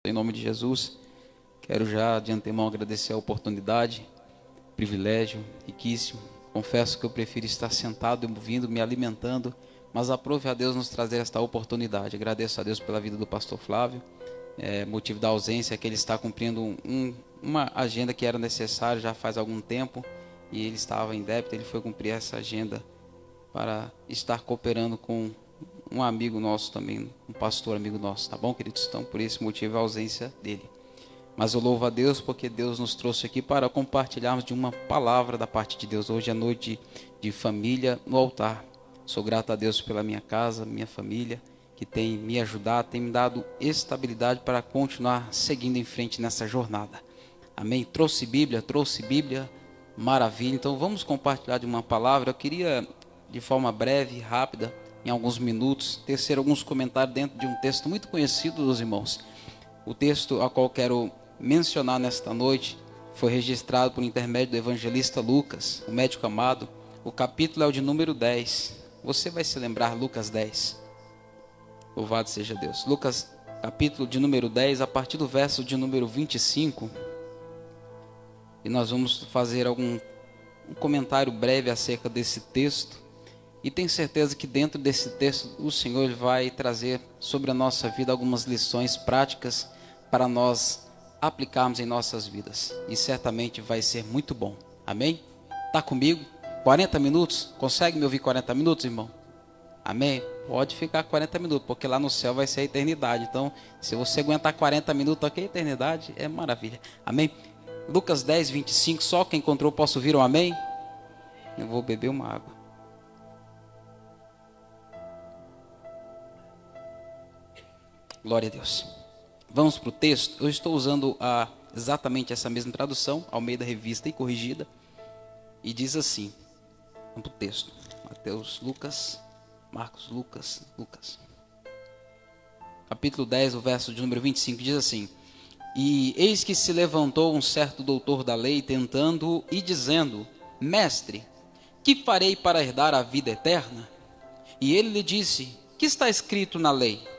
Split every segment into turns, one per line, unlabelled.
Em nome de Jesus, quero já de antemão agradecer a oportunidade, privilégio riquíssimo. Confesso que eu prefiro estar sentado, ouvindo, me alimentando, mas aprove a Deus nos trazer esta oportunidade. Agradeço a Deus pela vida do pastor Flávio. Motivo da ausência é que ele está cumprindo uma agenda que era necessária já faz algum tempo, e ele estava em débito. Ele foi cumprir essa agenda para estar cooperando com um amigo nosso também, um pastor amigo nosso, tá bom, queridos? Então, por esse motivo, a ausência dele. Mas eu louvo a Deus porque Deus nos trouxe aqui para compartilharmos de uma palavra da parte de Deus. Hoje é noite de família no altar. Sou grato a Deus pela minha casa, minha família, que tem me ajudado, tem me dado estabilidade para continuar seguindo em frente nessa jornada. Amém? Trouxe Bíblia, maravilha. Então vamos compartilhar de uma palavra. Eu queria, de forma breve, rápida, em alguns minutos, tecer alguns comentários dentro de um texto muito conhecido dos irmãos. O texto ao qual quero mencionar nesta noite foi registrado por intermédio do evangelista Lucas, o médico amado. O capítulo é o de número 10. Você vai se lembrar, Lucas 10. Louvado seja Deus. Lucas, capítulo de número 10, a partir do verso de número 25. E nós vamos fazer um comentário breve acerca desse texto. E tenho certeza que dentro desse texto o Senhor vai trazer sobre a nossa vida algumas lições práticas para nós aplicarmos em nossas vidas. E certamente vai ser muito bom. Amém? Está comigo? 40 minutos? Consegue me ouvir 40 minutos, irmão? Amém? Pode ficar 40 minutos, porque lá no céu vai ser a eternidade. Então, se você aguentar 40 minutos aqui, a eternidade é maravilha. Amém? Lucas 10, 25, só quem encontrou posso ouvir um amém? Eu vou beber uma água. Glória a Deus. Vamos para o texto. Eu estou usando exatamente essa mesma tradução, Almeida Revista e Corrigida. E diz assim, vamos para o texto. Mateus, Lucas, Marcos, Lucas. Capítulo 10, o verso de número 25, diz assim: E eis que se levantou um certo doutor da lei, tentando e dizendo: Mestre, que farei para herdar a vida eterna? E ele lhe disse: Que está escrito na lei?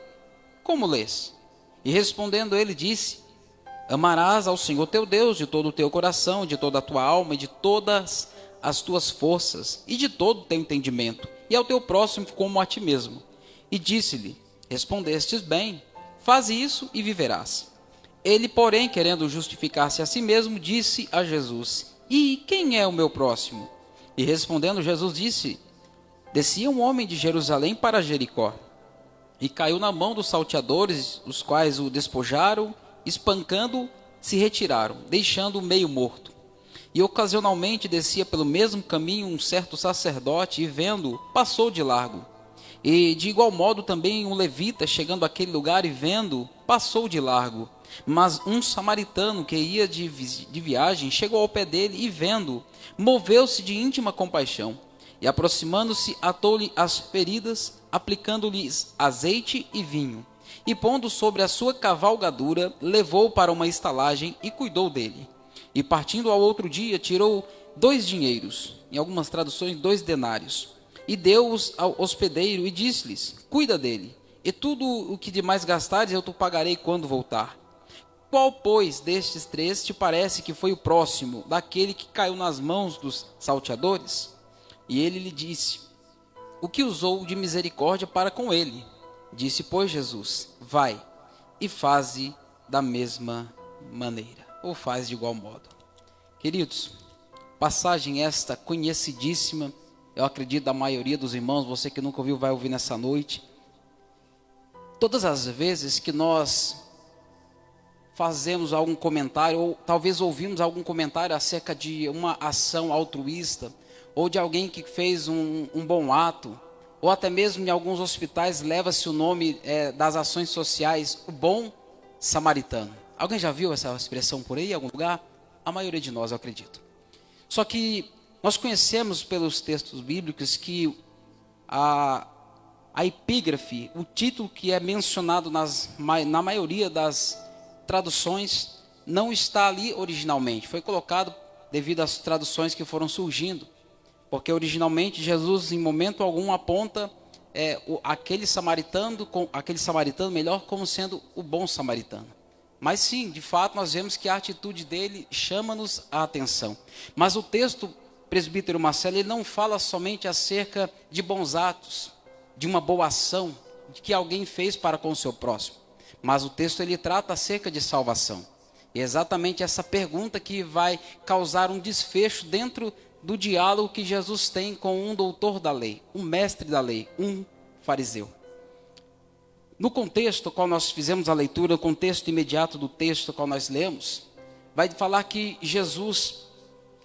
Como lês? E respondendo ele disse: Amarás ao Senhor teu Deus de todo o teu coração, de toda a tua alma e de todas as tuas forças e de todo o teu entendimento, e ao teu próximo como a ti mesmo. E disse-lhe: Respondestes bem, faze isso e viverás. Ele, porém, querendo justificar-se a si mesmo, disse a Jesus: E quem é o meu próximo? E respondendo Jesus disse: Descia um homem de Jerusalém para Jericó, e caiu na mão dos salteadores, os quais o despojaram, espancando, se retiraram, deixando-o meio morto. E ocasionalmente descia pelo mesmo caminho um certo sacerdote, e vendo-o, passou de largo. E de igual modo também um levita, chegando àquele lugar e vendo-o, passou de largo. Mas um samaritano que ia de viagem, chegou ao pé dele e vendo-o, moveu-se de íntima compaixão. E aproximando-se, atou-lhe as feridas, aplicando-lhes azeite e vinho. E pondo sobre a sua cavalgadura, levou-o para uma estalagem e cuidou dele. E partindo ao outro dia, tirou 2 dinheiros, em algumas traduções 2 denários, e deu-os ao hospedeiro e disse-lhes: Cuida dele, e tudo o que demais gastares eu te pagarei quando voltar. Qual, pois, destes 3 te parece que foi o próximo daquele que caiu nas mãos dos salteadores? E ele lhe disse: O que usou de misericórdia para com ele? Disse, pois, Jesus: Vai e faze da mesma maneira, ou faz de igual modo. Queridos, passagem esta conhecidíssima, eu acredito da maioria dos irmãos. Você que nunca ouviu vai ouvir nessa noite. Todas as vezes que nós fazemos algum comentário, ou talvez ouvimos algum comentário acerca de uma ação altruísta, ou de alguém que fez um bom ato, ou até mesmo em alguns hospitais leva-se o nome das ações sociais, o bom samaritano. Alguém já viu essa expressão por aí em algum lugar? A maioria de nós, eu acredito. Só que nós conhecemos pelos textos bíblicos que a epígrafe, o título que é mencionado na maioria das traduções, não está ali originalmente. Foi colocado devido às traduções que foram surgindo. Porque originalmente Jesus em momento algum aponta aquele samaritano melhor como sendo o bom samaritano. Mas sim, de fato, nós vemos que a atitude dele chama-nos a atenção. Mas o texto, presbítero Marcelo, ele não fala somente acerca de bons atos, de uma boa ação, de que alguém fez para com o seu próximo. Mas o texto ele trata acerca de salvação. E é exatamente essa pergunta que vai causar um desfecho dentro do diálogo que Jesus tem com um doutor da lei, um mestre da lei, um fariseu. No contexto qual nós fizemos a leitura, o contexto imediato do texto qual nós lemos, vai falar que Jesus,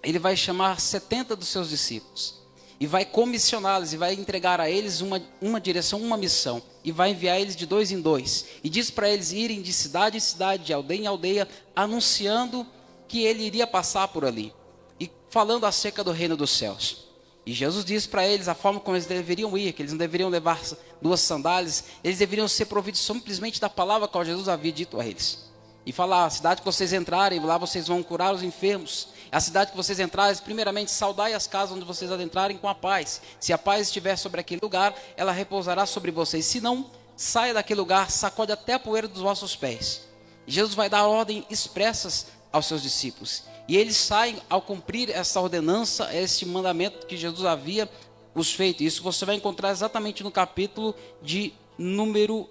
ele vai chamar 70 dos seus discípulos, e vai comissioná-los, e vai entregar a eles uma direção, uma missão, e vai enviar eles de 2 em 2, e diz para eles irem de cidade em cidade, de aldeia em aldeia, anunciando que ele iria passar por ali, e falando acerca do reino dos céus. E Jesus disse para eles a forma como eles deveriam ir, que eles não deveriam levar 2 sandálias, eles deveriam ser providos simplesmente da palavra que Jesus havia dito a eles. E falar, a cidade que vocês entrarem, lá vocês vão curar os enfermos. A cidade que vocês entrarem, primeiramente saudai as casas onde vocês adentrarem com a paz. Se a paz estiver sobre aquele lugar, ela repousará sobre vocês. Se não, saia daquele lugar, sacode até a poeira dos vossos pés. E Jesus vai dar ordem expressas aos seus discípulos. E eles saem ao cumprir essa ordenança, esse mandamento que Jesus havia os feito. Isso você vai encontrar exatamente no capítulo de número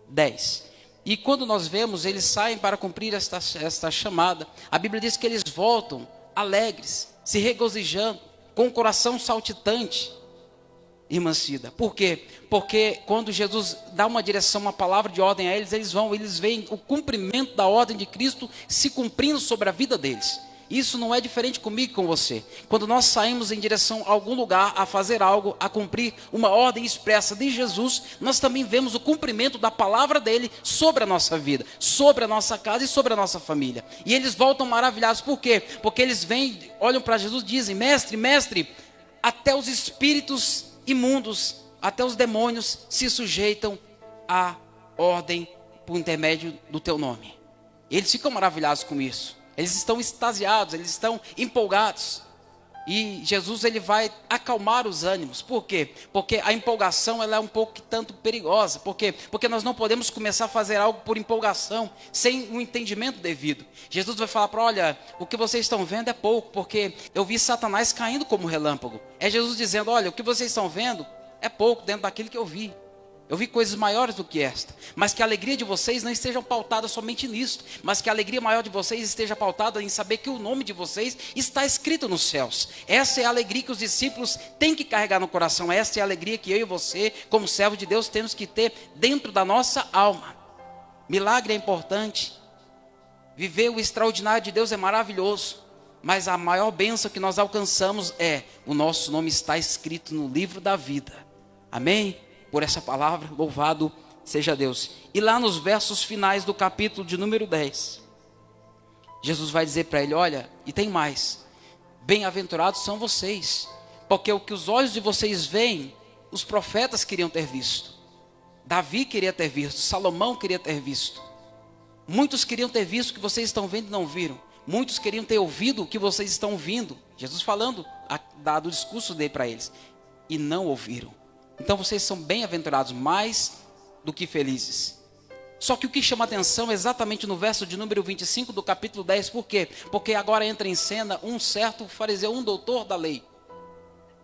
10. E quando nós vemos, eles saem para cumprir esta chamada. A Bíblia diz que eles voltam alegres, se regozijando, com o coração saltitante. Irmã Cida, por quê? Porque quando Jesus dá uma direção, uma palavra de ordem a eles, eles veem o cumprimento da ordem de Cristo se cumprindo sobre a vida deles. Isso não é diferente comigo e com você. Quando nós saímos em direção a algum lugar, a fazer algo, a cumprir uma ordem expressa de Jesus, nós também vemos o cumprimento da palavra dele sobre a nossa vida, sobre a nossa casa e sobre a nossa família. E eles voltam maravilhados, por quê? Porque eles vêm, olham para Jesus e dizem, mestre, mestre, até os espíritos imundos, até os demônios se sujeitam à ordem por intermédio do teu nome. E eles ficam maravilhados com isso. Eles estão extasiados, eles estão empolgados. E Jesus ele vai acalmar os ânimos. Por quê? Porque a empolgação ela é um pouco tanto perigosa. Por quê? Porque nós não podemos começar a fazer algo por empolgação, sem um entendimento devido. Jesus vai falar para, olha, o que vocês estão vendo é pouco, porque eu vi Satanás caindo como relâmpago. É Jesus dizendo, olha, o que vocês estão vendo é pouco dentro daquilo que eu vi. Eu vi coisas maiores do que esta, mas que a alegria de vocês não esteja pautada somente nisto, mas que a alegria maior de vocês esteja pautada em saber que o nome de vocês está escrito nos céus. Essa é a alegria que os discípulos têm que carregar no coração, essa é a alegria que eu e você, como servo de Deus, temos que ter dentro da nossa alma. Milagre é importante, viver o extraordinário de Deus é maravilhoso, mas a maior bênção que nós alcançamos é, o nosso nome está escrito no livro da vida. Amém? Por essa palavra, louvado seja Deus. E lá nos versos finais do capítulo de número 10, Jesus vai dizer para ele, olha, e tem mais, bem-aventurados são vocês, porque o que os olhos de vocês veem, os profetas queriam ter visto, Davi queria ter visto, Salomão queria ter visto, muitos queriam ter visto o que vocês estão vendo e não viram, muitos queriam ter ouvido o que vocês estão ouvindo, Jesus falando, dado o discurso dele para eles, e não ouviram. Então vocês são bem-aventurados, mais do que felizes. Só que o que chama atenção é exatamente no verso de número 25 do capítulo 10. Por quê? Porque agora entra em cena um certo fariseu, um doutor da lei.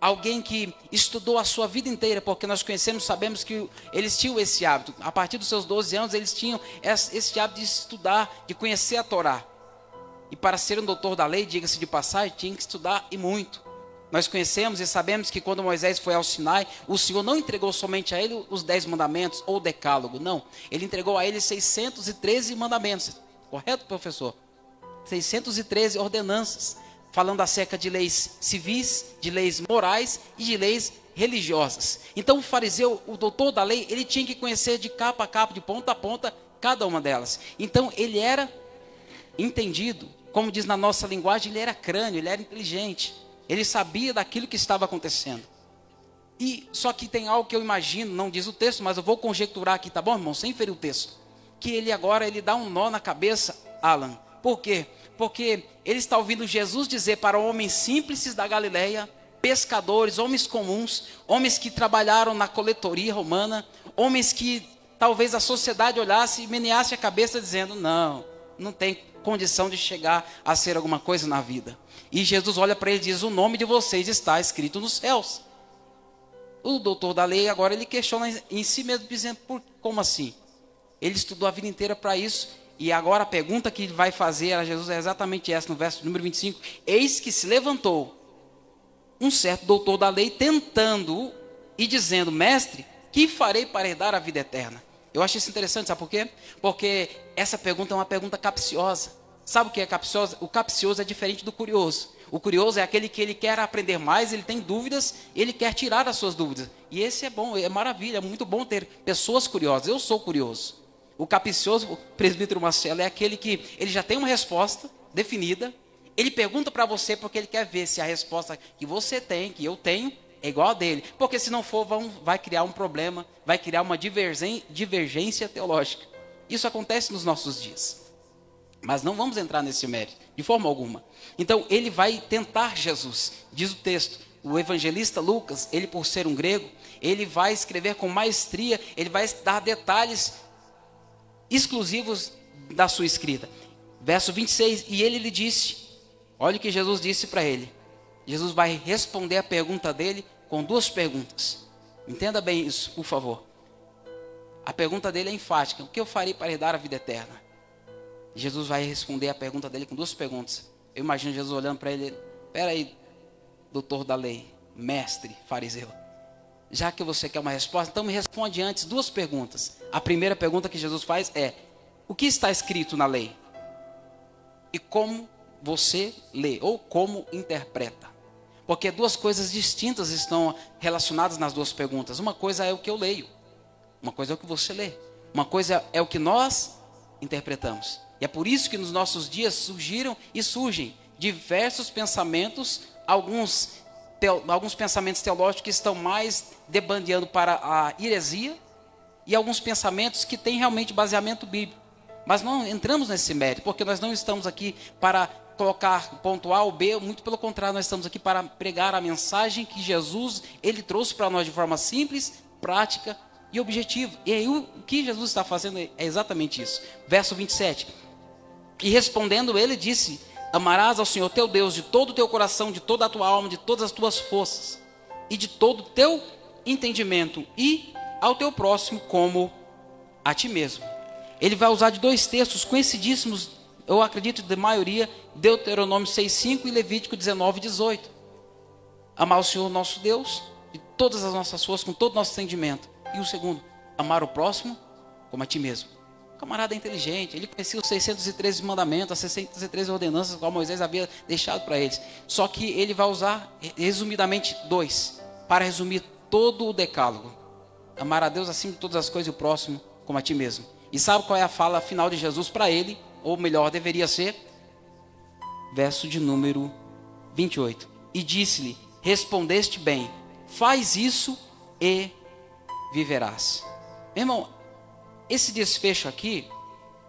Alguém que estudou a sua vida inteira, porque nós conhecemos, sabemos que eles tinham esse hábito. A partir dos seus 12 anos, eles tinham esse hábito de estudar, de conhecer a Torá. E para ser um doutor da lei, diga-se de passagem, tinha que estudar e muito. Nós conhecemos e sabemos que quando Moisés foi ao Sinai, o Senhor não entregou somente a ele os 10 mandamentos ou o decálogo, não. Ele entregou a ele 613 mandamentos, correto, professor? 613 ordenanças, falando acerca de leis civis, de leis morais e de leis religiosas. Então o fariseu, o doutor da lei, ele tinha que conhecer de capa a capa, de ponta a ponta, cada uma delas. Então ele era entendido, como diz na nossa linguagem, ele era crânio, ele era inteligente. Ele sabia daquilo que estava acontecendo. E só que tem algo que eu imagino, não diz o texto, mas eu vou conjecturar aqui, tá bom, irmão? Sem ferir o texto. Que ele agora, ele dá um nó na cabeça, Alan. Por quê? Porque ele está ouvindo Jesus dizer para homens simples da Galileia, pescadores, homens comuns, homens que trabalharam na coletoria romana, homens que talvez a sociedade olhasse e meneasse a cabeça dizendo, não, não tem condição de chegar a ser alguma coisa na vida. E Jesus olha para ele e diz: o nome de vocês está escrito nos céus. O doutor da lei agora ele questiona em si mesmo, dizendo: como assim? Ele estudou a vida inteira para isso, e agora a pergunta que ele vai fazer a Jesus é exatamente essa, no verso número 25. Eis que se levantou um certo doutor da lei, tentando e dizendo: mestre, que farei para herdar a vida eterna? Eu acho isso interessante, sabe por quê? Porque essa pergunta é uma pergunta capciosa. Sabe o que é capciosa? O capcioso é diferente do curioso. O curioso é aquele que ele quer aprender mais, ele tem dúvidas, ele quer tirar as suas dúvidas. E esse é bom, é maravilha, é muito bom ter pessoas curiosas. Eu sou curioso. O capcioso, o presbítero Marcelo, é aquele que ele já tem uma resposta definida. Ele pergunta para você porque ele quer ver se a resposta que você tem, que eu tenho, é igual a dele. Porque se não for, vai criar um problema, vai criar uma divergência teológica. Isso acontece nos nossos dias. Mas não vamos entrar nesse mérito, de forma alguma. Então, ele vai tentar Jesus. Diz o texto, o evangelista Lucas, ele por ser um grego, ele vai escrever com maestria, ele vai dar detalhes exclusivos da sua escrita. Verso 26, e ele lhe disse, olha o que Jesus disse para ele. Jesus vai responder a pergunta dele com duas perguntas. Entenda bem isso, por favor. A pergunta dele é enfática: o que eu farei para herdar a vida eterna? Jesus vai responder a pergunta dele com duas perguntas. Eu imagino Jesus olhando para ele: espera aí, doutor da lei, mestre fariseu, já que você quer uma resposta, então me responde antes duas perguntas. A primeira pergunta que Jesus faz é: o que está escrito na lei? E como você lê, ou como interpreta? Porque duas coisas distintas estão relacionadas nas duas perguntas. Uma coisa é o que eu leio, uma coisa é o que você lê, uma coisa é o que nós interpretamos. E é por isso que nos nossos dias surgiram e surgem diversos pensamentos, alguns pensamentos teológicos que estão mais debandeando para a heresia, e alguns pensamentos que têm realmente baseamento bíblico. Mas não entramos nesse mérito, porque nós não estamos aqui para colocar ponto A ou B, muito pelo contrário, nós estamos aqui para pregar a mensagem que Jesus, ele trouxe para nós de forma simples, prática e objetiva. E aí o que Jesus está fazendo é exatamente isso. Verso 27. E respondendo ele disse: amarás ao Senhor teu Deus de todo o teu coração, de toda a tua alma, de todas as tuas forças, e de todo o teu entendimento, e ao teu próximo como a ti mesmo. Ele vai usar de dois textos conhecidíssimos, eu acredito de maioria, Deuteronômio 6:5 e Levítico 19:18. Amar o Senhor nosso Deus de todas as nossas forças, com todo o nosso entendimento. E o segundo, amar o próximo como a ti mesmo. O camarada é inteligente, ele conhecia os 613 mandamentos, as 613 ordenanças que Moisés havia deixado para eles. Só que ele vai usar, resumidamente, dois, para resumir todo o decálogo. Amar a Deus acima de todas as coisas e o próximo como a ti mesmo. E sabe qual é a fala final de Jesus para ele? Ou melhor, deveria ser? Verso de número 28. E disse-lhe: respondeste bem, faz isso e viverás. Meu irmão, esse desfecho aqui,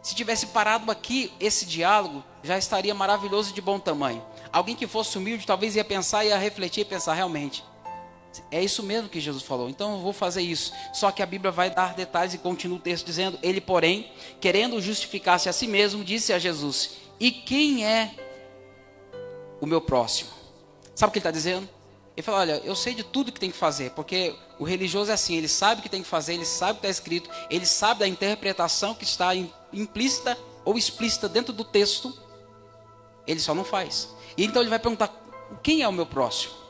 se tivesse parado aqui, esse diálogo já estaria maravilhoso e de bom tamanho. Alguém que fosse humilde talvez ia pensar, ia refletir e pensar: realmente, é isso mesmo que Jesus falou, então eu vou fazer isso. Só que a Bíblia vai dar detalhes e continua o texto dizendo: ele, porém, querendo justificar-se a si mesmo, disse a Jesus: e quem é o meu próximo? Sabe o que ele está dizendo? Ele fala: olha, eu sei de tudo que tem que fazer, porque o religioso é assim, ele sabe o que tem que fazer, ele sabe o que está escrito, ele sabe da interpretação que está implícita ou explícita dentro do texto, ele só não faz. E então ele vai perguntar: quem é o meu próximo?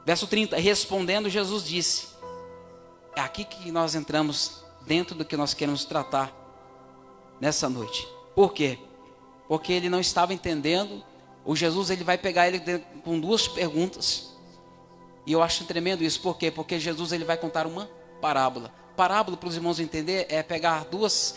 Verso 30, respondendo Jesus disse, é aqui que nós entramos dentro do que nós queremos tratar nessa noite. Por quê? Porque ele não estava entendendo. O Jesus, ele vai pegar ele com duas perguntas. E eu acho tremendo isso. Por quê? Porque Jesus, ele vai contar uma parábola. Parábola, para os irmãos entender, é pegar dois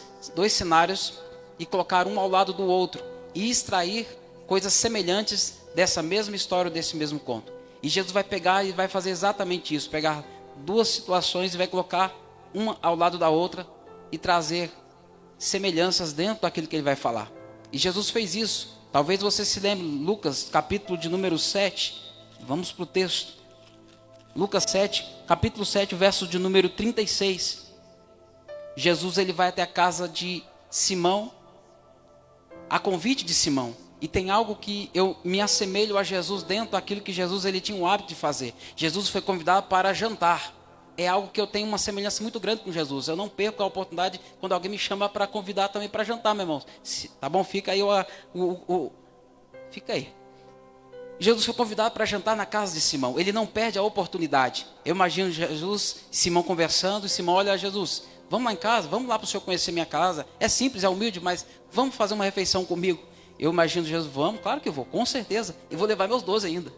cenários e colocar um ao lado do outro e extrair coisas semelhantes dessa mesma história, desse mesmo conto. E Jesus vai pegar e vai fazer exatamente isso, pegar duas situações e vai colocar uma ao lado da outra e trazer semelhanças dentro daquilo que ele vai falar. E Jesus fez isso. Talvez você se lembre, Lucas, capítulo de número 7. Vamos para o texto. Lucas 7, capítulo 7, verso de número 36. Jesus, ele vai até a casa de Simão a convite de Simão. E tem algo que eu me assemelho a Jesus dentro daquilo que Jesus ele tinha o hábito de fazer. Jesus foi convidado para jantar. É algo que eu tenho uma semelhança muito grande com Jesus. Eu não perco a oportunidade quando alguém me chama para convidar também para jantar, meu irmão. Tá bom? Fica aí fica aí. Jesus foi convidado para jantar na casa de Simão. Ele não perde a oportunidade. Eu imagino Jesus e Simão conversando. E Simão olha a Jesus. Vamos lá em casa? Vamos lá para o senhor conhecer minha casa. É simples, é humilde, mas vamos fazer uma refeição comigo. Eu imagino Jesus, vamos, claro que eu vou, com certeza. E vou levar meus 12 ainda.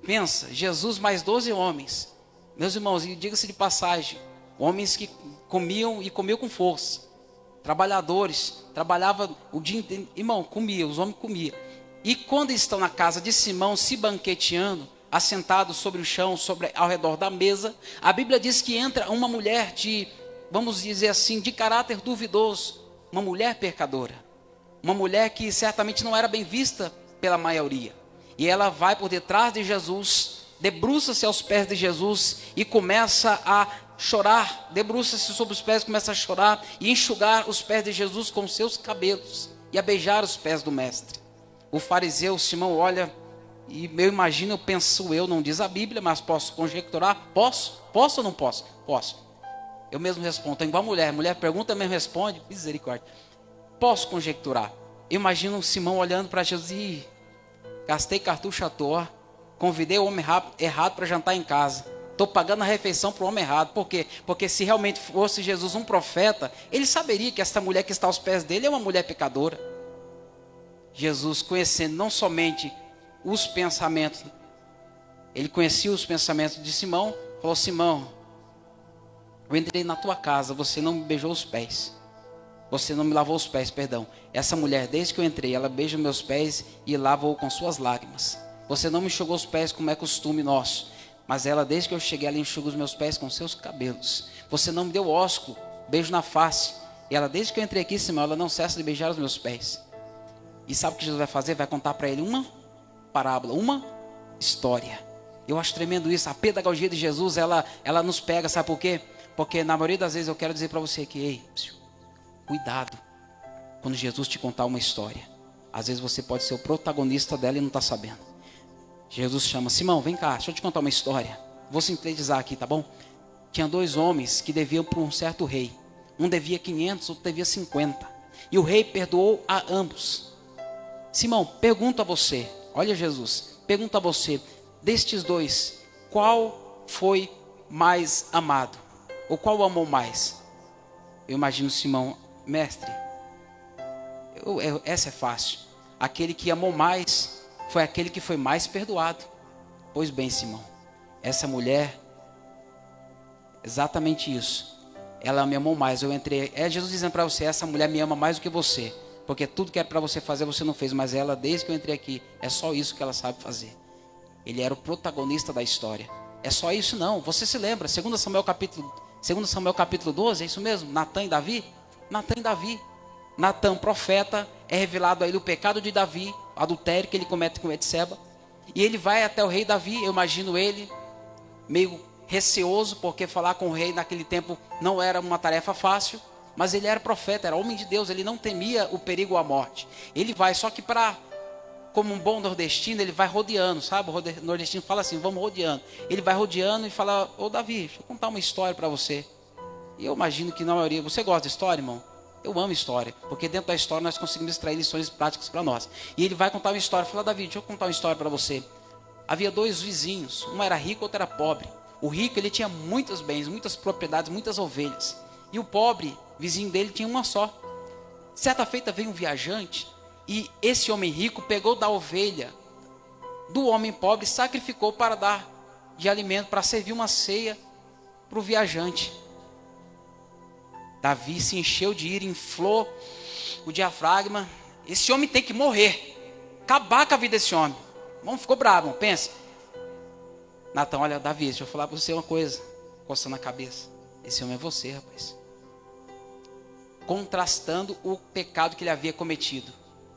Pensa, Jesus mais 12 homens. Meus irmãos, e diga-se de passagem, homens que comiam e comiam com força. Trabalhadores, trabalhavam o dia inteiro. Irmão, comia, os homens comiam. E quando estão na casa de Simão, se banqueteando, assentados sobre o chão, ao redor da mesa, a Bíblia diz que entra uma mulher de, vamos dizer assim, de caráter duvidoso. Uma mulher pecadora. Uma mulher que certamente não era bem vista pela maioria. E ela vai por detrás de Jesus, debruça-se aos pés de Jesus e começa a chorar. Debruça-se sobre os pés, começa a chorar e enxugar os pés de Jesus com seus cabelos e a beijar os pés do mestre. O fariseu Simão olha e eu imagino, eu penso, não diz a Bíblia, mas posso conjecturar. Posso? Posso ou não posso? Posso. Eu mesmo respondo, é igual a mulher. Mulher pergunta, mesmo responde. Misericórdia. Posso conjecturar. Eu imagino Simão olhando para Jesus e gastei cartucho à toa. Convidei o homem errado para jantar em casa. Estou pagando a refeição para o homem errado. Por quê? Porque se realmente fosse Jesus um profeta, ele saberia que esta mulher que está aos pés dele é uma mulher pecadora. Jesus, conhecendo não somente os pensamentos, ele conhecia os pensamentos de Simão, falou: Simão, eu entrei na tua casa, você não me beijou os pés. Você não me lavou os pés, perdão. Essa mulher, desde que eu entrei, ela beija meus pés e lava-o com suas lágrimas. Você não me enxugou os pés como é costume nosso. Mas ela, desde que eu cheguei, ela enxuga os meus pés com seus cabelos. Você não me deu ósculo, beijo na face. E ela, desde que eu entrei aqui, Simão, ela não cessa de beijar os meus pés. E sabe o que Jesus vai fazer? Vai contar para ele uma parábola, uma história. Eu acho tremendo isso. A pedagogia de Jesus, ela nos pega, sabe por quê? Porque na maioria das vezes eu quero dizer para você que, ei, cuidado quando Jesus te contar uma história. Às vezes você pode ser o protagonista dela e não está sabendo. Jesus chama: Simão, vem cá, deixa eu te contar uma história. Vou sintetizar aqui, tá bom? Tinha 2 homens que deviam para um certo rei. Um devia 500, outro devia 50. E o rei perdoou a ambos. Simão, pergunto a você, olha Jesus, pergunto a você, destes 2, qual foi mais amado? Ou qual amou mais? Eu imagino Simão: mestre, essa é fácil. Aquele que amou mais foi aquele que foi mais perdoado. Pois bem, Simão, essa mulher, exatamente isso. Ela me amou mais. Eu entrei. É Jesus dizendo para você: essa mulher me ama mais do que você. Porque tudo que era para você fazer, você não fez. Mas ela, desde que eu entrei aqui, é só isso que ela sabe fazer. Ele era o protagonista da história. É só isso não. Você se lembra, 2 Samuel capítulo 12, é isso mesmo? Natã e Davi? Natã e Davi. Natã, profeta, é revelado a ele o pecado de Davi, o adultério que ele comete com Betseba. E ele vai até o rei Davi. Eu imagino ele meio receoso, porque falar com o rei naquele tempo não era uma tarefa fácil. Mas ele era profeta, era homem de Deus, ele não temia o perigo ou a morte. Ele vai, só que como um bom nordestino, ele vai rodeando, sabe? O nordestino fala assim: vamos rodeando. Ele vai rodeando e fala: ô Davi, deixa eu contar uma história para você. E eu imagino que na maioria, você gosta de história, irmão? Eu amo história, porque dentro da história nós conseguimos extrair lições práticas para nós. E ele vai contar uma história, fala: Davi, deixa eu contar uma história para você. Havia 2 vizinhos, um era rico, outro era pobre. O rico, ele tinha muitos bens, muitas propriedades, muitas ovelhas. E o pobre, vizinho dele, tinha uma só. Certa feita veio um viajante, e esse homem rico pegou da ovelha do homem pobre, sacrificou para dar de alimento, para servir uma ceia para o viajante. Davi se encheu de ira, inflou o diafragma: esse homem tem que morrer, acabar com a vida desse homem. Vamos, ficou bravo, pensa. Natã, olha, Davi, deixa eu falar para você uma coisa, coçando a cabeça. Esse homem é você, rapaz. Contrastando o pecado que ele havia cometido.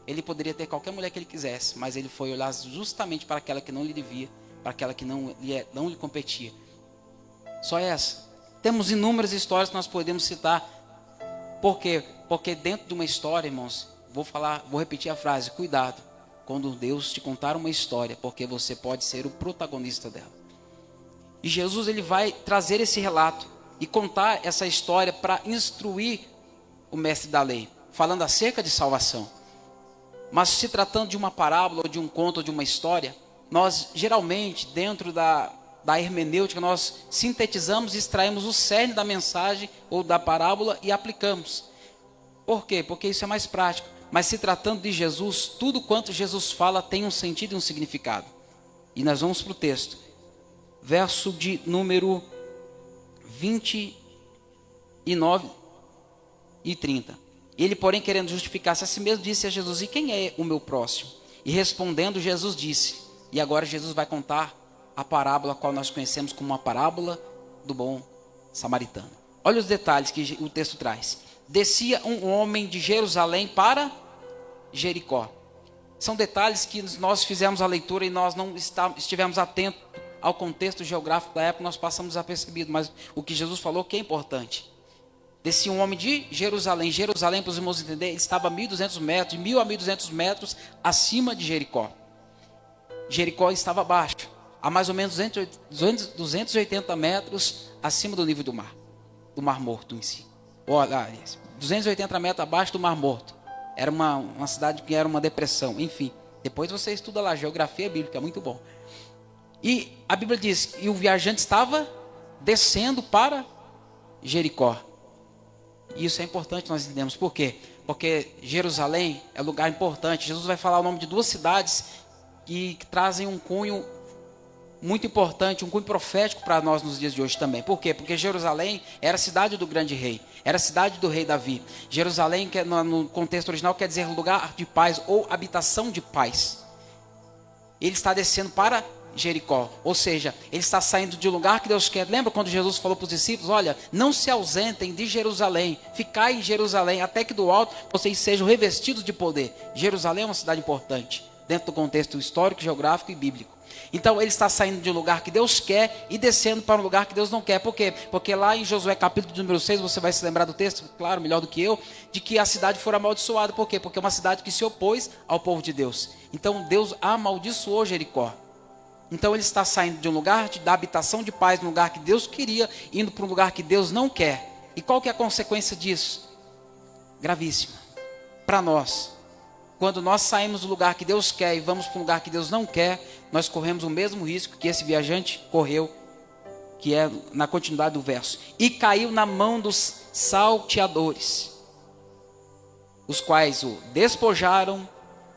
Ele poderia ter qualquer mulher que ele quisesse, mas ele foi olhar justamente para aquela que não lhe devia, para aquela que não lhe competia. Só essa. Temos inúmeras histórias que nós podemos citar. Por quê? Porque dentro de uma história, irmãos, vou repetir a frase: cuidado quando Deus te contar uma história, porque você pode ser o protagonista dela. E Jesus, ele vai trazer esse relato e contar essa história para instruir o mestre da lei, falando acerca de salvação. Mas se tratando de uma parábola, ou de um conto, ou de uma história, nós geralmente, dentro da hermenêutica, nós sintetizamos e extraímos o cerne da mensagem ou da parábola e aplicamos. Por quê? Porque isso é mais prático. Mas se tratando de Jesus, tudo quanto Jesus fala tem um sentido e um significado. E nós vamos para o texto. Verso de número 29 e 30. Ele, porém, querendo justificar-se a si mesmo, disse a Jesus: e quem é o meu próximo? E respondendo, Jesus disse. E agora Jesus vai contar a parábola, a qual nós conhecemos como a parábola do bom samaritano. Olha os detalhes que o texto traz. Descia um homem de Jerusalém para Jericó. São detalhes que nós fizemos a leitura e nós não estivemos atentos ao contexto geográfico da época, nós passamos desapercebido, mas o que Jesus falou que é importante. Descia um homem de Jerusalém. Jerusalém, para os irmãos entenderem, estava a 1.200 metros, de 1.000 a 1.200 metros acima de Jericó. Jericó estava abaixo, a mais ou menos 280 metros acima do nível do Mar Morto em si. Olha, 280 metros abaixo do Mar Morto. Era uma cidade que era uma depressão, enfim. Depois você estuda lá, geografia bíblica, é muito bom. E a Bíblia diz que o viajante estava descendo para Jericó. E isso é importante nós entendemos. Por quê? Porque Jerusalém é um lugar importante. Jesus vai falar o nome de duas cidades que trazem um cunho muito importante, um cunho profético para nós nos dias de hoje também. Por quê? Porque Jerusalém era a cidade do grande rei, era a cidade do rei Davi. Jerusalém, que no contexto original, quer dizer lugar de paz ou habitação de paz. Ele está descendo para Jericó, ou seja, ele está saindo de um lugar que Deus quer. Lembra quando Jesus falou para os discípulos: olha, não se ausentem de Jerusalém, ficai em Jerusalém, até que do alto vocês sejam revestidos de poder. Jerusalém é uma cidade importante, dentro do contexto histórico, geográfico e bíblico. Então ele está saindo de um lugar que Deus quer e descendo para um lugar que Deus não quer. Por quê? Porque lá em Josué capítulo número 6, você vai se lembrar do texto, claro, melhor do que eu, de que a cidade foi amaldiçoada. Por quê? Porque é uma cidade que se opôs ao povo de Deus. Então Deus amaldiçoou Jericó. Então ele está saindo de um lugar da habitação de paz, um lugar que Deus queria, indo para um lugar que Deus não quer. E qual que é a consequência disso? Gravíssima. Para nós, quando nós saímos do lugar que Deus quer e vamos para um lugar que Deus não quer, nós corremos o mesmo risco que esse viajante correu, que é na continuidade do verso. E caiu na mão dos salteadores, os quais o despojaram,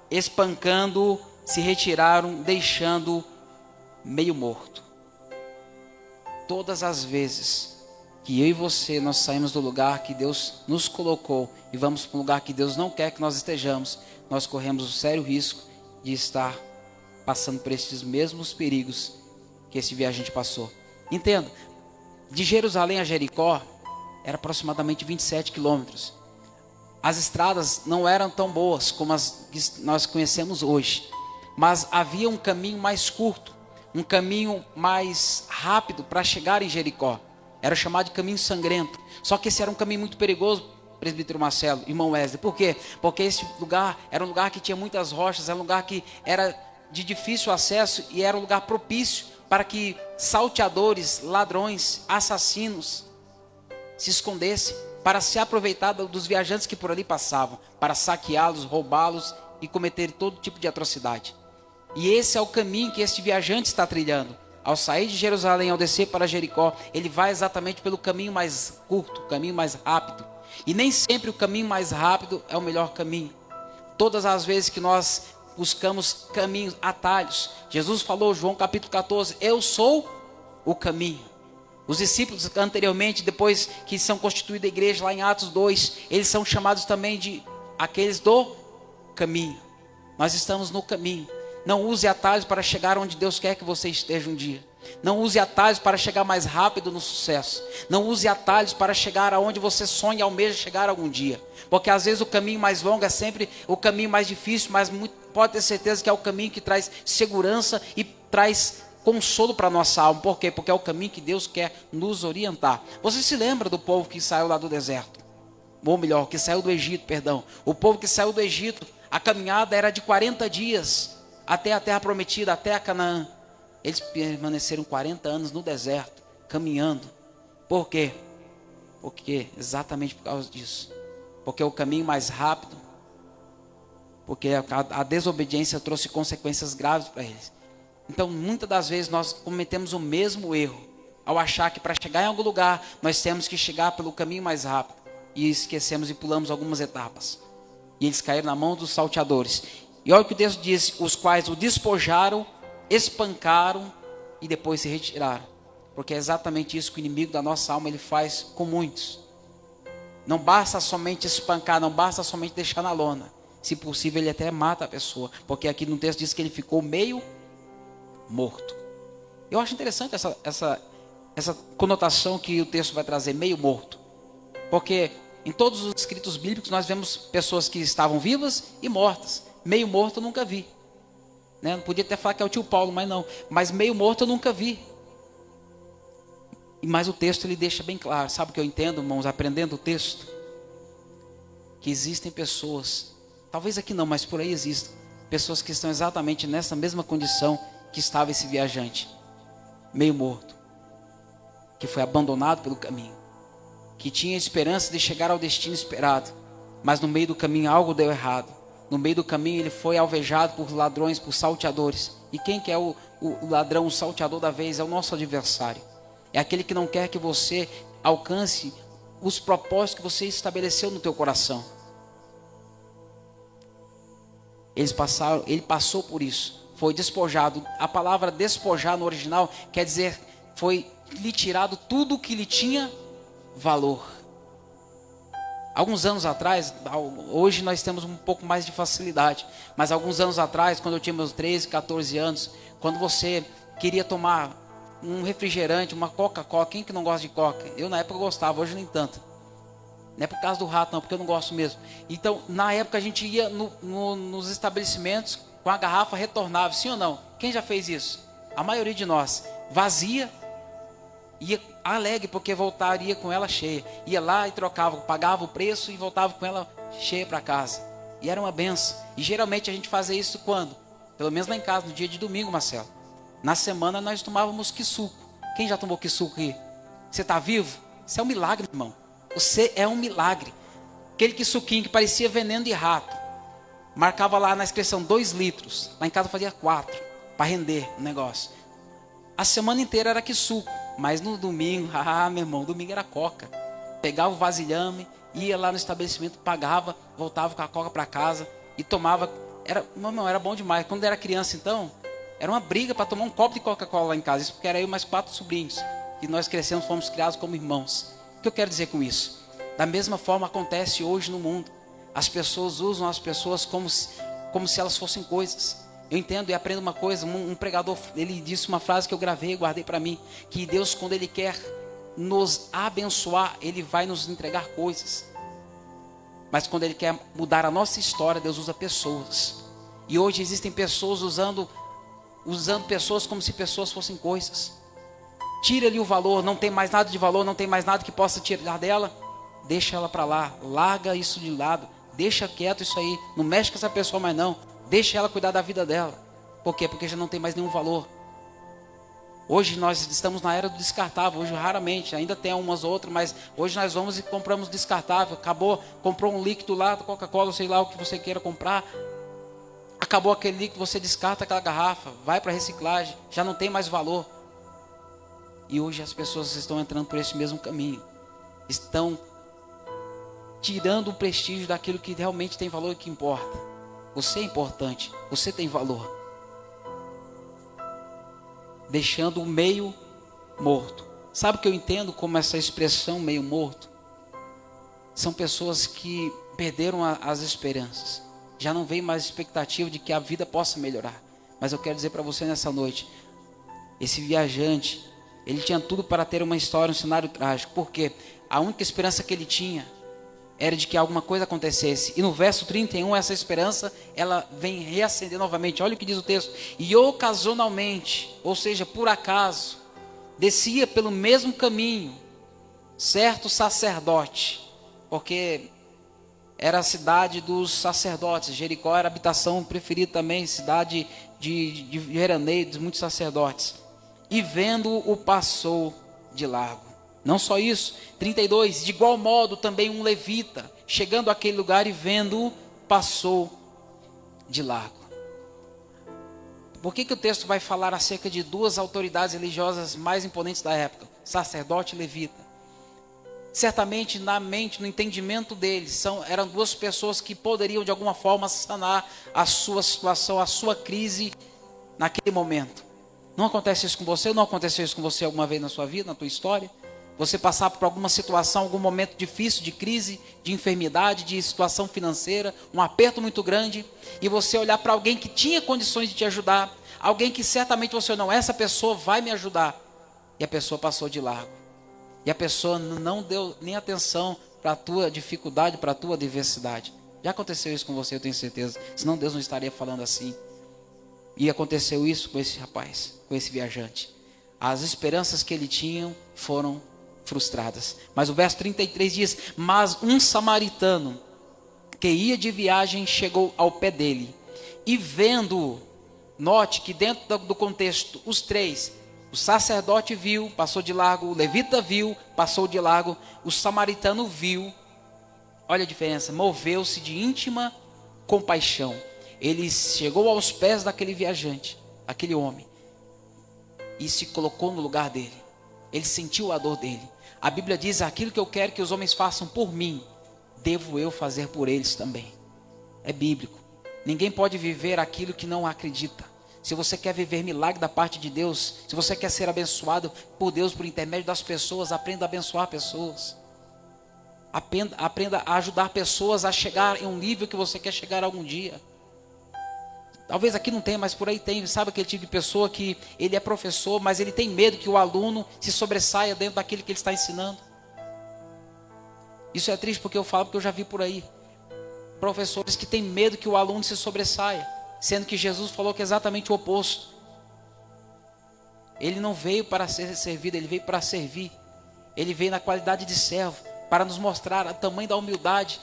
espancando, se retiraram, deixando meio morto. Todas as vezes que eu e você nós saímos do lugar que Deus nos colocou e vamos para um lugar que Deus não quer que nós estejamos, nós corremos o sério risco de estar passando por esses mesmos perigos que esse viajante passou. Entenda, de Jerusalém a Jericó era aproximadamente 27 quilômetros. As estradas não eram tão boas como as que nós conhecemos hoje, mas havia um caminho mais curto, um caminho mais rápido para chegar em Jericó. Era chamado de caminho sangrento. Só que esse era um caminho muito perigoso, presbítero Marcelo, irmão Wesley. Por quê? Porque esse lugar era um lugar que tinha muitas rochas, era um lugar que era de difícil acesso e era um lugar propício para que salteadores, ladrões, assassinos se escondessem, para se aproveitar dos viajantes que por ali passavam, para saqueá-los, roubá-los e cometer todo tipo de atrocidade. E esse é o caminho que este viajante está trilhando. Ao sair de Jerusalém, ao descer para Jericó, ele vai exatamente pelo caminho mais curto, o caminho mais rápido. E nem sempre o caminho mais rápido é o melhor caminho. Todas as vezes que nós buscamos caminhos, atalhos, Jesus falou, João capítulo 14, eu sou o caminho. Os discípulos anteriormente, depois que são constituída a igreja lá em Atos 2, eles são chamados também de aqueles do caminho. Nós estamos no caminho. Não use atalhos para chegar onde Deus quer que você esteja um dia. Não use atalhos para chegar mais rápido no sucesso. Não use atalhos para chegar aonde você sonha e almeja chegar algum dia. Porque às vezes o caminho mais longo é sempre o caminho mais difícil, mas pode ter certeza que é o caminho que traz segurança e traz consolo para a nossa alma. Por quê? Porque é o caminho que Deus quer nos orientar. Você se lembra do povo que saiu lá do deserto? ou melhor, que saiu do Egito, perdão. O povo que saiu do Egito, a caminhada era de 40 dias até a terra prometida, até a Canaã. Eles permaneceram 40 anos no deserto, caminhando. Por quê? Porque exatamente por causa disso. Porque é o caminho mais rápido. Porque a desobediência trouxe consequências graves para eles. Então, muitas das vezes nós cometemos o mesmo erro ao achar que para chegar em algum lugar nós temos que chegar pelo caminho mais rápido e esquecemos e pulamos algumas etapas. E eles caíram na mão dos salteadores. E olha o que o texto diz: os quais o despojaram, espancaram e depois se retiraram. Porque é exatamente isso que o inimigo da nossa alma ele faz com muitos. Não basta somente espancar, não basta somente deixar na lona. Se possível, ele até mata a pessoa. Porque aqui no texto diz que ele ficou meio morto. Eu acho interessante essa conotação que o texto vai trazer, meio morto. Porque em todos os escritos bíblicos nós vemos pessoas que estavam vivas e mortas. Meio morto eu nunca vi. Né? Não podia até falar que é o tio Paulo, mas não. Mas meio morto eu nunca vi. Mas o texto ele deixa bem claro. Sabe o que eu entendo, irmãos, aprendendo o texto? Que existem pessoas, talvez aqui não, mas por aí existem, pessoas que estão exatamente nessa mesma condição que estava esse viajante. Meio morto. Que foi abandonado pelo caminho. Que tinha esperança de chegar ao destino esperado. Mas no meio do caminho algo deu errado. No meio do caminho ele foi alvejado por ladrões, por salteadores. E quem que é o ladrão, o salteador da vez? É o nosso adversário. É aquele que não quer que você alcance os propósitos que você estabeleceu no teu coração. Ele passou por isso. Foi despojado. A palavra despojar no original quer dizer, foi lhe tirado tudo que lhe tinha valor. Alguns anos atrás, hoje nós temos um pouco mais de facilidade, mas alguns anos atrás, quando eu tinha meus 13, 14 anos, quando você queria tomar um refrigerante, uma Coca-Cola, quem que não gosta de Coca? Eu na época gostava, hoje nem tanto. Não é por causa do rato não, porque eu não gosto mesmo. Então, na época a gente ia nos estabelecimentos com a garrafa retornável, sim ou não? Quem já fez isso? A maioria de nós. Vazia, ia alegre porque voltaria com ela cheia. Ia lá e trocava, pagava o preço e voltava com ela cheia para casa. E era uma benção. E geralmente a gente fazia isso quando? Pelo menos lá em casa, no dia de domingo, Marcelo. Na semana nós tomávamos quissuco. Quem já tomou quissuco aqui? Você está vivo? Isso é um milagre, irmão. Você é um milagre. Aquele quissuquinho que parecia veneno de rato. Marcava lá na inscrição 2 litros. Lá em casa fazia 4. Para render o negócio. A semana inteira era quissuco. Mas no domingo, meu irmão, domingo era coca. Pegava o vasilhame, ia lá no estabelecimento, pagava, voltava com a coca para casa e tomava. Era bom demais. Quando era criança, então, era uma briga para tomar um copo de Coca-Cola lá em casa. Isso porque era eu e mais 4 sobrinhos. E nós crescemos, fomos criados como irmãos. O que eu quero dizer com isso? Da mesma forma acontece hoje no mundo. As pessoas usam as pessoas como se elas fossem coisas. Eu entendo e aprendo uma coisa, um pregador, ele disse uma frase que eu gravei e guardei para mim, que Deus, quando Ele quer nos abençoar, Ele vai nos entregar coisas. Mas quando Ele quer mudar a nossa história, Deus usa pessoas. E hoje existem pessoas usando pessoas como se pessoas fossem coisas. Tira-lhe o valor, não tem mais nada de valor, não tem mais nada que possa tirar dela. Deixa ela para lá, larga isso de lado, deixa quieto isso aí, não mexe com essa pessoa mais não. Deixa ela cuidar da vida dela. Por quê? Porque já não tem mais nenhum valor. Hoje nós estamos na era do descartável. Hoje raramente, ainda tem umas outras, mas hoje nós vamos e compramos descartável. Acabou, comprou um líquido lá, Coca-Cola, sei lá o que você queira comprar. Acabou aquele líquido, você descarta aquela garrafa, vai para reciclagem, já não tem mais valor. E hoje as pessoas estão entrando por esse mesmo caminho. Estão tirando o prestígio daquilo que realmente tem valor e que importa. Você é importante, você tem valor. Deixando o meio morto. Sabe o que eu entendo como essa expressão meio morto? São pessoas que perderam as esperanças. Já não vem mais expectativa de que a vida possa melhorar. Mas eu quero dizer para você nessa noite, esse viajante, ele tinha tudo para ter uma história, um cenário trágico. Porque a única esperança que ele tinha era de que alguma coisa acontecesse. E no verso 31, essa esperança, ela vem reacender novamente. Olha o que diz o texto. E ocasionalmente, ou seja, por acaso, descia pelo mesmo caminho, certo sacerdote, porque era a cidade dos sacerdotes. Jericó era a habitação preferida também, cidade de veraneiros, muitos sacerdotes. E vendo-o passou de largo. Não só isso, 32, de igual modo também um levita, chegando àquele lugar e vendo-o, passou de largo. Por que o texto vai falar acerca de duas autoridades religiosas mais imponentes da época? Sacerdote e levita. Certamente na mente, no entendimento deles, eram duas pessoas que poderiam de alguma forma sanar a sua situação, a sua crise naquele momento. Não acontece isso com você? Não aconteceu isso com você alguma vez na sua vida, na tua história? Você passar por alguma situação, algum momento difícil de crise, de enfermidade, de situação financeira, um aperto muito grande, e você olhar para alguém que tinha condições de te ajudar, alguém que certamente você não, essa pessoa vai me ajudar, e a pessoa passou de largo, e a pessoa não deu nem atenção para a tua dificuldade, para a tua adversidade. Já aconteceu isso com você, eu tenho certeza, senão Deus não estaria falando assim. E aconteceu isso com esse rapaz, com esse viajante. As esperanças que ele tinha foram frustradas. Mas o verso 33 diz: mas um samaritano que ia de viagem chegou ao pé dele, e vendo-o, note que dentro do contexto, os três, o sacerdote viu, passou de largo, o levita viu, passou de largo, o samaritano viu, olha a diferença, moveu-se de íntima compaixão. Ele chegou aos pés daquele viajante, aquele homem, e se colocou no lugar dele. Ele sentiu a dor dele. A Bíblia diz: aquilo que eu quero que os homens façam por mim, devo eu fazer por eles também. É bíblico. Ninguém pode viver aquilo que não acredita. Se você quer viver milagre da parte de Deus, se você quer ser abençoado por Deus por intermédio das pessoas, aprenda a abençoar pessoas. Aprenda a ajudar pessoas a chegar em um nível que você quer chegar algum dia. Talvez aqui não tenha, mas por aí tem. Sabe aquele tipo de pessoa que ele é professor, mas ele tem medo que o aluno se sobressaia dentro daquilo que ele está ensinando. Isso é triste porque eu falo, porque eu já vi por aí professores que têm medo que o aluno se sobressaia, sendo que Jesus falou que é exatamente o oposto. Ele não veio para ser servido, ele veio para servir. Ele veio na qualidade de servo, para nos mostrar o tamanho da humildade.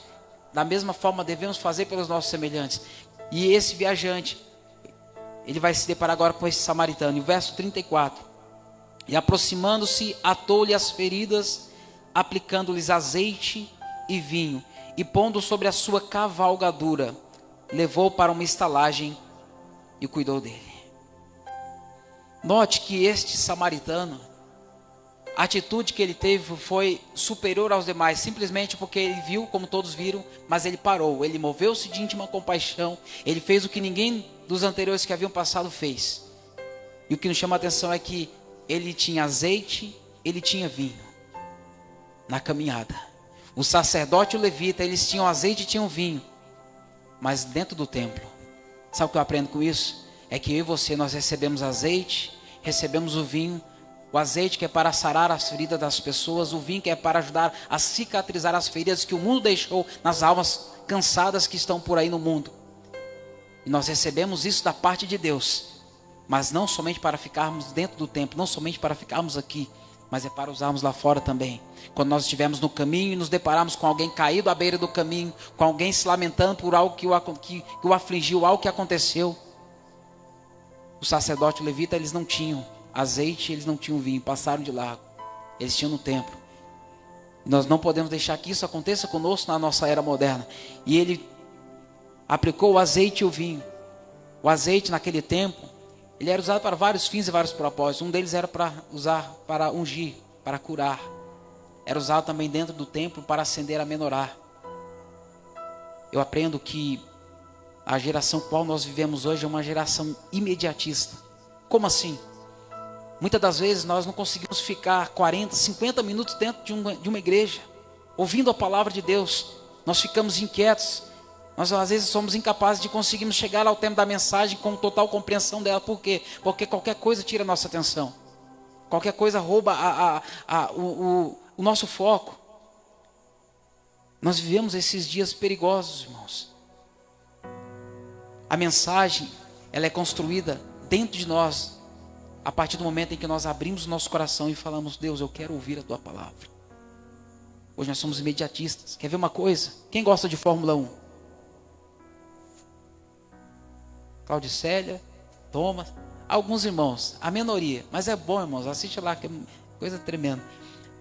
Da mesma forma devemos fazer pelos nossos semelhantes. E esse viajante, ele vai se deparar agora com esse samaritano. E o verso 34: e aproximando-se, atou-lhe as feridas, aplicando-lhes azeite e vinho, e pondo sobre a sua cavalgadura, levou para uma estalagem e cuidou dele. Note que este samaritano, a atitude que ele teve foi superior aos demais, simplesmente porque ele viu, como todos viram, mas ele parou, ele moveu-se de íntima compaixão, ele fez o que ninguém dos anteriores que haviam passado fez. E o que nos chama a atenção é que ele tinha azeite, ele tinha vinho na caminhada. O sacerdote e o levita, eles tinham azeite e tinham vinho, mas dentro do templo. Sabe o que eu aprendo com isso? É que eu e você, nós recebemos azeite, recebemos o vinho. O azeite que é para sarar as feridas das pessoas, o vinho que é para ajudar a cicatrizar as feridas que o mundo deixou nas almas cansadas que estão por aí no mundo. E nós recebemos isso da parte de Deus, mas não somente para ficarmos dentro do templo, não somente para ficarmos aqui, mas é para usarmos lá fora também. Quando nós estivermos no caminho e nos depararmos com alguém caído à beira do caminho, com alguém se lamentando por algo que o afligiu, algo que aconteceu. O sacerdote e o levita, eles não tinham azeite, eles não tinham vinho, passaram de largo. Eles tinham no templo. Nós não podemos deixar que isso aconteça conosco na nossa era moderna. E ele aplicou o azeite e o vinho. O azeite naquele tempo, ele era usado para vários fins e vários propósitos. Um deles era para usar para ungir, para curar. Era usado também dentro do templo para acender a menorá. Eu aprendo que a geração qual nós vivemos hoje é uma geração imediatista. Como assim? Muitas das vezes nós não conseguimos ficar 40, 50 minutos dentro de uma igreja, ouvindo a palavra de Deus. Nós ficamos inquietos. Nós às vezes somos incapazes de conseguirmos chegar ao tempo da mensagem com total compreensão dela. Por quê? Porque qualquer coisa tira a nossa atenção. Qualquer coisa rouba o nosso foco. Nós vivemos esses dias perigosos, irmãos. A mensagem, ela é construída dentro de nós, a partir do momento em que nós abrimos o nosso coração e falamos: Deus, eu quero ouvir a Tua palavra. Hoje nós somos imediatistas. Quer ver uma coisa? Quem gosta de Fórmula 1? Claudicélia, Thomas, alguns irmãos, a minoria, mas é bom, irmãos, assiste lá, que é coisa tremenda.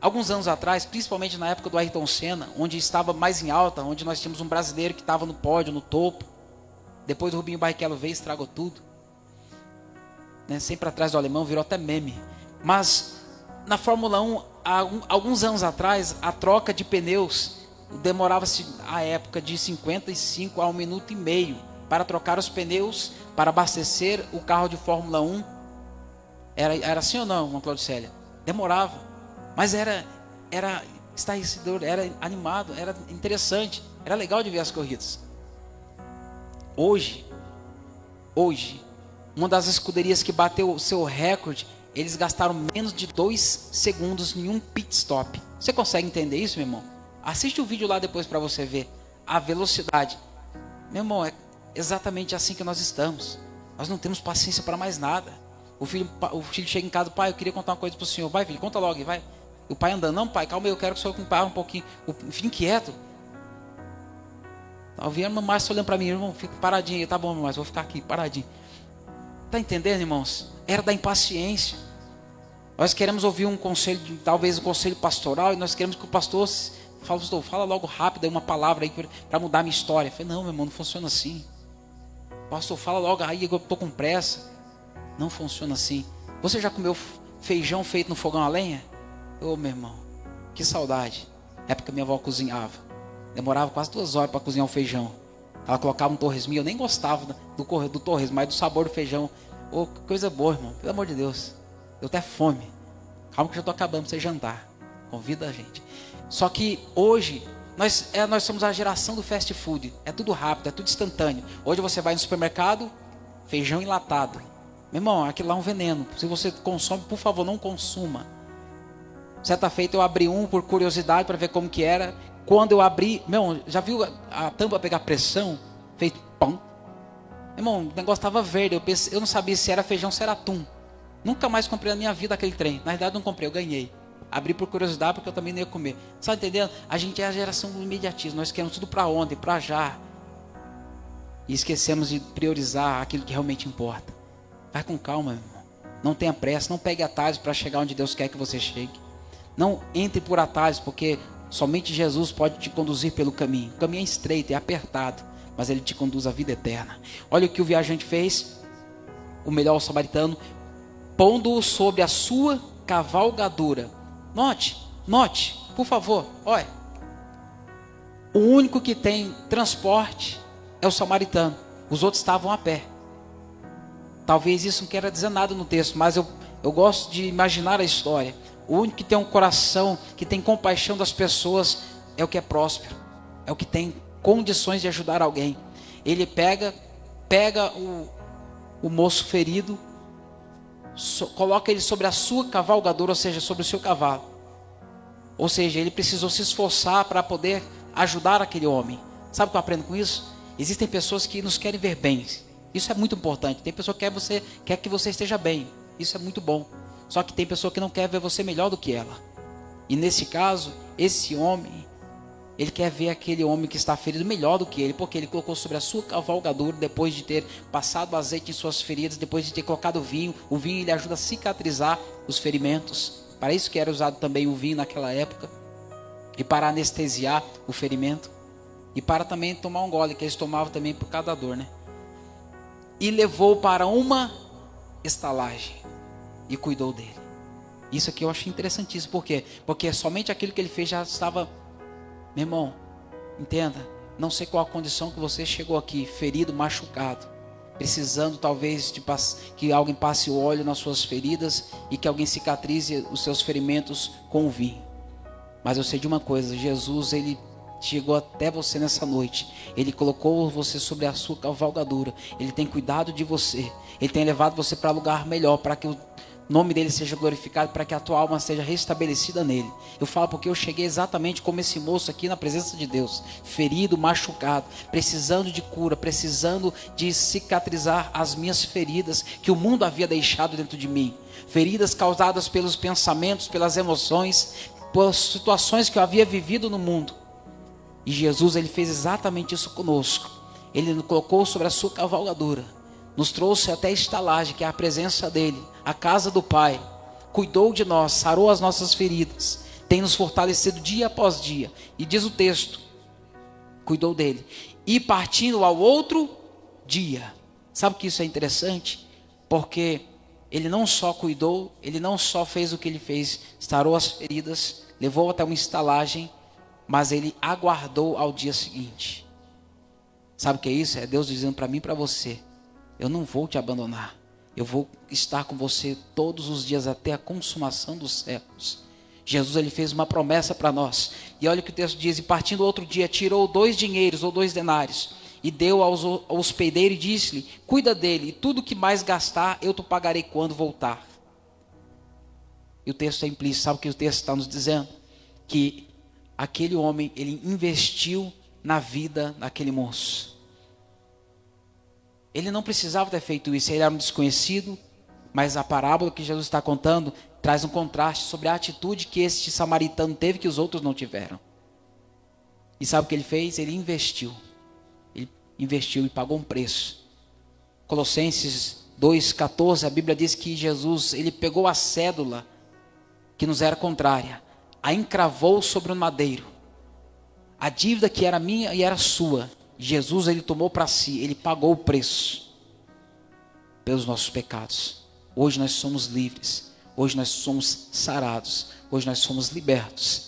Alguns anos atrás, principalmente na época do Ayrton Senna, onde estava mais em alta, onde nós tínhamos um brasileiro que estava no pódio, no topo, depois o Rubinho Barrichello veio e estragou tudo, né? Sempre atrás do alemão, virou até meme. Mas na Fórmula 1, alguns anos atrás, a troca de pneus demorava-se a época de 55 a 1 minuto e meio para trocar os pneus, para abastecer o carro de Fórmula 1. Era assim ou não, irmã Claudicélia? Demorava, mas era estarrecedor, era animado, era interessante, era legal de ver as corridas. Hoje, uma das escuderias que bateu o seu recorde, eles gastaram menos de 2 segundos em um pit stop. Você consegue entender isso, meu irmão? Assiste o vídeo lá depois para você ver a velocidade. Meu irmão, é exatamente assim que nós estamos. Nós não temos paciência para mais nada. O filho chega em casa: pai, eu queria contar uma coisa para o senhor. Vai, filho, conta logo, vai. O pai andando: não, pai, calma aí, eu quero que o senhor compare um pouquinho. O filho inquieto. Eu vi a irmã Márcia olhando para mim: irmão, fica paradinho. Tá bom, mas vou ficar aqui paradinho. Tá entendendo, irmãos? Era da impaciência. Nós queremos ouvir um conselho, talvez um conselho pastoral, e nós queremos que o pastor fala logo rápido aí uma palavra aí para mudar a minha história. Eu falei: não, meu irmão, não funciona assim. Pastor, fala logo aí, eu estou com pressa. Não funciona assim. Você já comeu feijão feito no fogão a lenha? Ô, meu irmão, que saudade. É porque minha avó cozinhava. Demorava quase 2 horas para cozinhar o feijão. Ela colocava um torresminho. Eu nem gostava do torresmo, mas do sabor do feijão. Ô, que coisa boa, irmão. Pelo amor de Deus. Deu até fome. Calma que já estou acabando para você jantar. Convida a gente. Só que hoje nós somos a geração do fast food. É tudo rápido, é tudo instantâneo. Hoje você vai no supermercado, feijão enlatado. Meu irmão, aquilo lá é um veneno. Se você consome, por favor, não consuma. Certa feita eu abri um por curiosidade para ver como que era. Quando eu abri, meu irmão, já viu a tampa pegar pressão? Feito pão. Meu irmão, o negócio estava verde. Eu não sabia se era feijão ou se era atum. Nunca mais comprei na minha vida aquele trem. Na verdade não comprei, eu ganhei. Abri por curiosidade porque eu também não ia comer. Você está entendendo? A gente é a geração do imediatismo. Nós queremos tudo para ontem, para já. E esquecemos de priorizar aquilo que realmente importa. Vai com calma, meu irmão. Não tenha pressa, não pegue atalhos para chegar onde Deus quer que você chegue. Não entre por atalhos, porque somente Jesus pode te conduzir pelo caminho. O caminho é estreito, é apertado, mas ele te conduz à vida eterna. Olha o que o viajante fez, o melhor samaritano, pondo-o sobre a sua cavalgadura. Note, por favor, olha. O único que tem transporte é o samaritano. Os outros estavam a pé. Talvez isso não queira dizer nada no texto, mas eu gosto de imaginar a história. O único que tem um coração, que tem compaixão das pessoas, é o que é próspero. É o que tem condições de ajudar alguém. Ele pega o moço ferido, coloca ele sobre a sua cavalgadora, ou seja, sobre o seu cavalo. Ou seja, ele precisou se esforçar para poder ajudar aquele homem. Sabe o que eu aprendo com isso? Existem pessoas que nos querem ver bem. Isso é muito importante. Tem pessoa que quer que você esteja bem. Isso é muito bom. Só que tem pessoa que não quer ver você melhor do que ela. E nesse caso, esse homem, ele quer ver aquele homem que está ferido melhor do que ele, porque ele colocou sobre a sua cavalgadura, depois de ter passado azeite em suas feridas, depois de ter colocado vinho. O vinho ele ajuda a cicatrizar os ferimentos. Para isso que era usado também o vinho naquela época. E para anestesiar o ferimento. E para também tomar um gole, que eles tomavam também por cada dor, né? E levou para uma estalagem e cuidou dele. Isso aqui eu achei interessantíssimo. Por quê? Porque somente aquilo que ele fez já estava... Meu irmão, entenda, não sei qual a condição que você chegou aqui, ferido, machucado, precisando talvez que alguém passe o óleo nas suas feridas e que alguém cicatrize os seus ferimentos com o vinho. Mas eu sei de uma coisa, Jesus, ele chegou até você nessa noite. Ele colocou você sobre a sua cavalgadura. Ele tem cuidado de você. Ele tem levado você para lugar melhor, para que o nome dele seja glorificado, para que a tua alma seja restabelecida nele. Eu falo porque eu cheguei exatamente como esse moço aqui na presença de Deus, ferido, machucado, precisando de cura, precisando de cicatrizar as minhas feridas que o mundo havia deixado dentro de mim. Feridas causadas pelos pensamentos, pelas emoções, por situações que eu havia vivido no mundo. E Jesus, ele fez exatamente isso conosco. Ele nos colocou sobre a sua cavalgadura, nos trouxe até a estalagem, que é a presença dele, a casa do Pai, cuidou de nós, sarou as nossas feridas, tem nos fortalecido dia após dia. E diz o texto, cuidou dele. E partindo ao outro dia. Sabe que isso é interessante? Porque ele não só cuidou, ele não só fez o que ele fez, sarou as feridas, levou até uma estalagem, mas ele aguardou ao dia seguinte. Sabe o que é isso? É Deus dizendo para mim e para você: eu não vou te abandonar. Eu vou estar com você todos os dias até a consumação dos séculos. Jesus, ele fez uma promessa para nós. E olha o que o texto diz: e partindo outro dia, tirou 2 dinheiros ou 2 denários, e deu ao hospedeiro e disse-lhe: cuida dele, e tudo que mais gastar, eu te pagarei quando voltar. E o texto é implícito. Sabe o que o texto está nos dizendo? Que aquele homem, ele investiu na vida daquele moço. Ele não precisava ter feito isso, ele era um desconhecido, mas a parábola que Jesus está contando traz um contraste sobre a atitude que este samaritano teve que os outros não tiveram. E sabe o que ele fez? Ele investiu e pagou um preço. Colossenses 2,14, a Bíblia diz que Jesus, ele pegou a cédula que nos era contrária, a encravou sobre um madeiro. A dívida que era minha e era sua, Jesus, ele tomou para si, ele pagou o preço pelos nossos pecados. Hoje nós somos livres, hoje nós somos sarados, hoje nós somos libertos.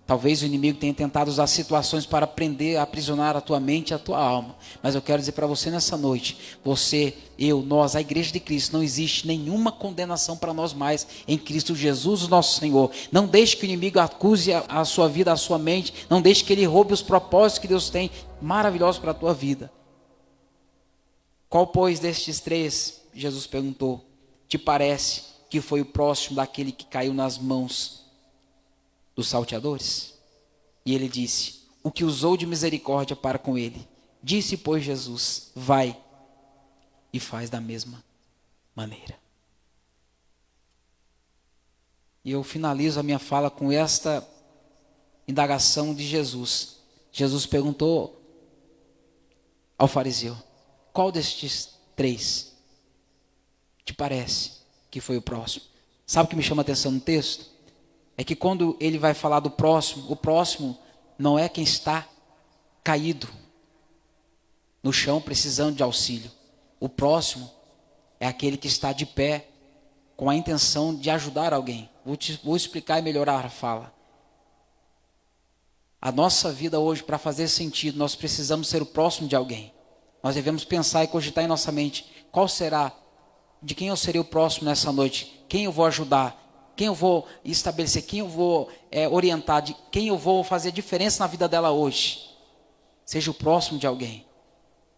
Talvez o inimigo tenha tentado usar situações para prender, aprisionar a tua mente e a tua alma. Mas eu quero dizer para você nessa noite, você, eu, nós, a igreja de Cristo, não existe nenhuma condenação para nós mais em Cristo Jesus, o nosso Senhor. Não deixe que o inimigo acuse a sua vida, a sua mente. Não deixe que ele roube os propósitos que Deus tem maravilhosos para a tua vida. Qual, pois, destes 3, Jesus perguntou, te parece que foi o próximo daquele que caiu nas mãos dos salteadores? E ele disse, o que usou de misericórdia para com ele. Disse, pois, Jesus, vai e faz da mesma maneira. E eu finalizo a minha fala com esta indagação de Jesus. Jesus perguntou ao fariseu, qual destes 3 te parece que foi o próximo? Sabe o que me chama a atenção no texto? É que quando ele vai falar do próximo, o próximo não é quem está caído no chão precisando de auxílio. O próximo é aquele que está de pé com a intenção de ajudar alguém. Vou explicar e melhorar a fala. A nossa vida hoje, para fazer sentido, nós precisamos ser o próximo de alguém. Nós devemos pensar e cogitar em nossa mente, qual será, de quem eu serei o próximo nessa noite? Quem eu vou ajudar? Quem eu vou estabelecer, quem eu vou orientar, de quem eu vou fazer diferença na vida dela hoje. Seja o próximo de alguém.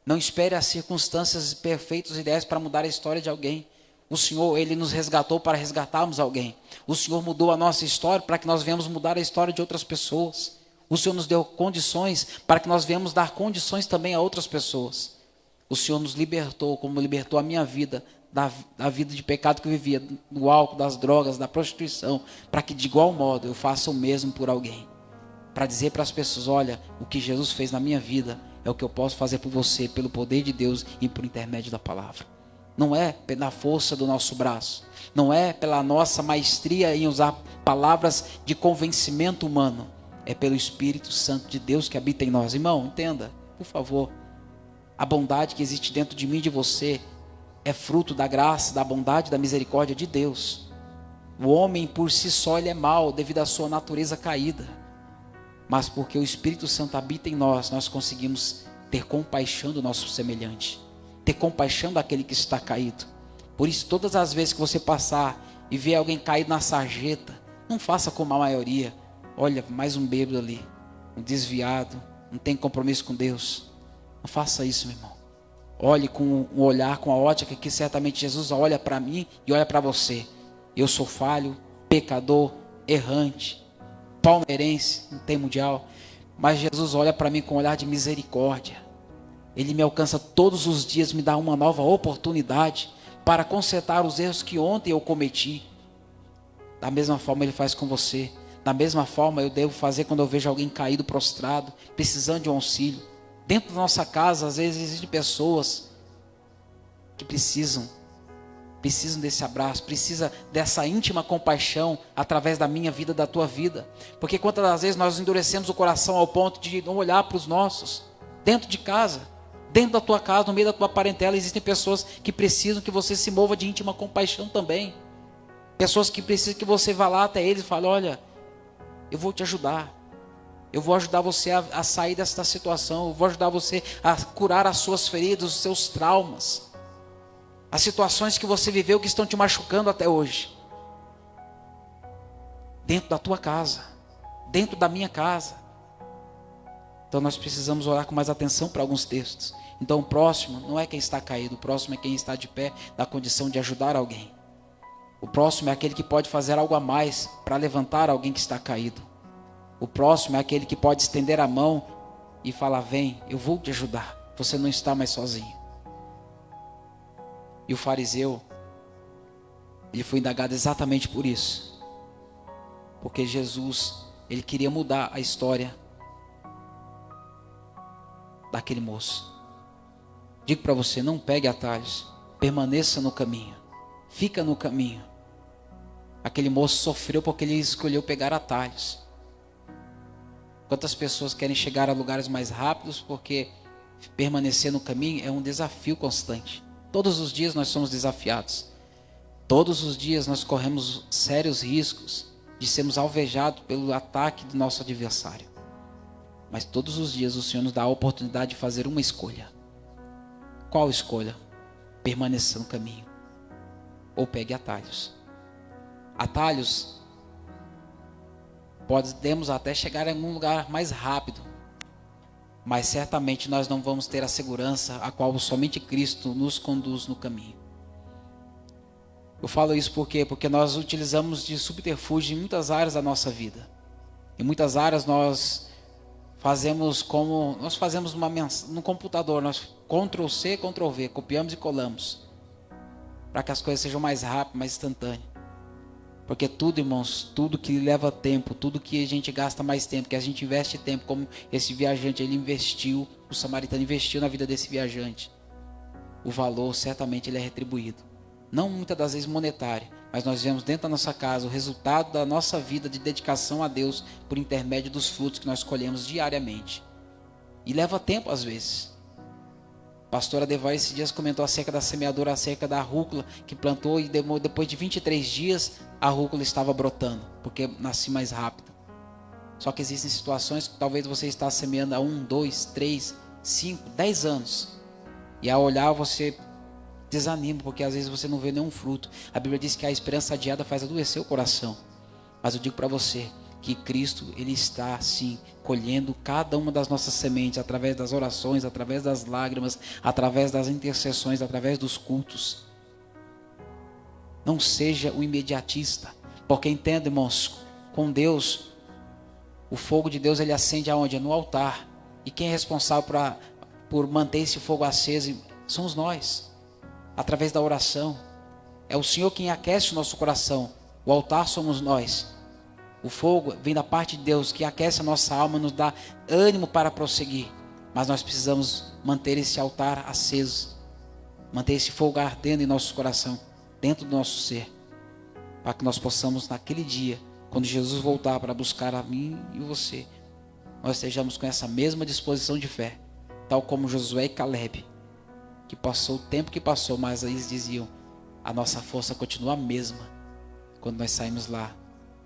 Não espere as circunstâncias perfeitas e ideias para mudar a história de alguém. O Senhor, ele nos resgatou para resgatarmos alguém. O Senhor mudou a nossa história para que nós venhamos mudar a história de outras pessoas. O Senhor nos deu condições para que nós venhamos dar condições também a outras pessoas. O Senhor nos libertou, como libertou a minha vida, da vida de pecado que eu vivia, do álcool, das drogas, da prostituição, para que de igual modo eu faça o mesmo por alguém, para dizer para as pessoas, olha, o que Jesus fez na minha vida é o que eu posso fazer por você, pelo poder de Deus e por intermédio da palavra. Não é pela força do nosso braço, não é pela nossa maestria em usar palavras de convencimento humano, é pelo Espírito Santo de Deus que habita em nós. Irmão, entenda, por favor, a bondade que existe dentro de mim e de você é fruto da graça, da bondade, da misericórdia de Deus. O homem por si só ele é mau devido à sua natureza caída. Mas porque o Espírito Santo habita em nós, nós conseguimos ter compaixão do nosso semelhante. Ter compaixão daquele que está caído. Por isso, todas as vezes que você passar e ver alguém caído na sarjeta, não faça como a maioria. Olha, mais um bêbado ali, um desviado, não tem compromisso com Deus. Não faça isso, meu irmão. Olhe com um olhar, com a ótica que certamente Jesus olha para mim e olha para você. Eu sou falho, pecador, errante, palmeirense, não tem mundial. Mas Jesus olha para mim com um olhar de misericórdia. Ele me alcança todos os dias, me dá uma nova oportunidade para consertar os erros que ontem eu cometi. Da mesma forma ele faz com você. Da mesma forma eu devo fazer quando eu vejo alguém caído, prostrado, precisando de um auxílio. Dentro da nossa casa, às vezes existem pessoas que precisam desse abraço, precisa dessa íntima compaixão através da minha vida, da tua vida. Porque quantas das vezes nós endurecemos o coração ao ponto de não olhar para os nossos, dentro de casa, dentro da tua casa, no meio da tua parentela, existem pessoas que precisam que você se mova de íntima compaixão também. Pessoas que precisam que você vá lá até eles e fale: olha, eu vou te ajudar. Eu vou ajudar você a sair desta situação. Eu vou ajudar você a curar as suas feridas, os seus traumas. As situações que você viveu que estão te machucando até hoje. Dentro da tua casa. Dentro da minha casa. Então nós precisamos orar com mais atenção para alguns textos. Então o próximo não é quem está caído. O próximo é quem está de pé, na condição de ajudar alguém. O próximo é aquele que pode fazer algo a mais para levantar alguém que está caído. O próximo é aquele que pode estender a mão e falar: vem, eu vou te ajudar. Você não está mais sozinho. E o fariseu, ele foi indagado exatamente por isso. Porque Jesus, ele queria mudar a história daquele moço. Digo para você, não pegue atalhos. Permaneça no caminho. Fica no caminho. Aquele moço sofreu porque ele escolheu pegar atalhos. Quantas pessoas querem chegar a lugares mais rápidos porque permanecer no caminho é um desafio constante. Todos os dias nós somos desafiados. Todos os dias nós corremos sérios riscos de sermos alvejados pelo ataque do nosso adversário. Mas todos os dias o Senhor nos dá a oportunidade de fazer uma escolha. Qual escolha? Permanecer no caminho. Ou pegue atalhos. Atalhos, podemos até chegar em algum lugar mais rápido, mas certamente nós não vamos ter a segurança a qual somente Cristo nos conduz no caminho. Eu falo isso porque nós utilizamos de subterfúgio em muitas áreas da nossa vida. Em muitas áreas nós fazemos no computador, nós Ctrl+C, Ctrl+V, copiamos e colamos, para que as coisas sejam mais rápidas, mais instantâneas. Porque tudo, irmãos, tudo que leva tempo, tudo que a gente gasta mais tempo, que a gente investe tempo, como esse viajante, ele investiu, o samaritano investiu na vida desse viajante. O valor, certamente, ele é retribuído. Não muitas das vezes monetário, mas nós vemos dentro da nossa casa o resultado da nossa vida de dedicação a Deus por intermédio dos frutos que nós colhemos diariamente. E leva tempo às vezes. A pastora Devai esses dias comentou acerca da semeadora, acerca da rúcula que plantou e depois de 23 dias a rúcula estava brotando, porque nasce mais rápido. Só que existem situações que talvez você está semeando há 1, 2, 3, 5, 10 anos. E ao olhar você desanima, porque às vezes você não vê nenhum fruto. A Bíblia diz que a esperança adiada faz adoecer o coração. Mas eu digo para você que Cristo, ele está sim colhendo cada uma das nossas sementes através das orações, através das lágrimas, através das intercessões, através dos cultos. Não seja o imediatista, porque entenda, irmãos, com Deus, o fogo de Deus ele acende aonde? É no altar. E quem é responsável por manter esse fogo aceso somos nós, através da oração. É o Senhor quem aquece o nosso coração. O altar somos nós. O fogo vem da parte de Deus, que aquece a nossa alma, nos dá ânimo para prosseguir. Mas nós precisamos manter esse altar aceso, manter esse fogo ardendo em nosso coração, dentro do nosso ser, para que nós possamos naquele dia, quando Jesus voltar para buscar a mim e você, nós estejamos com essa mesma disposição de fé, tal como Josué e Caleb, que passou o tempo que passou, mas eles diziam: a nossa força continua a mesma. Quando nós saímos lá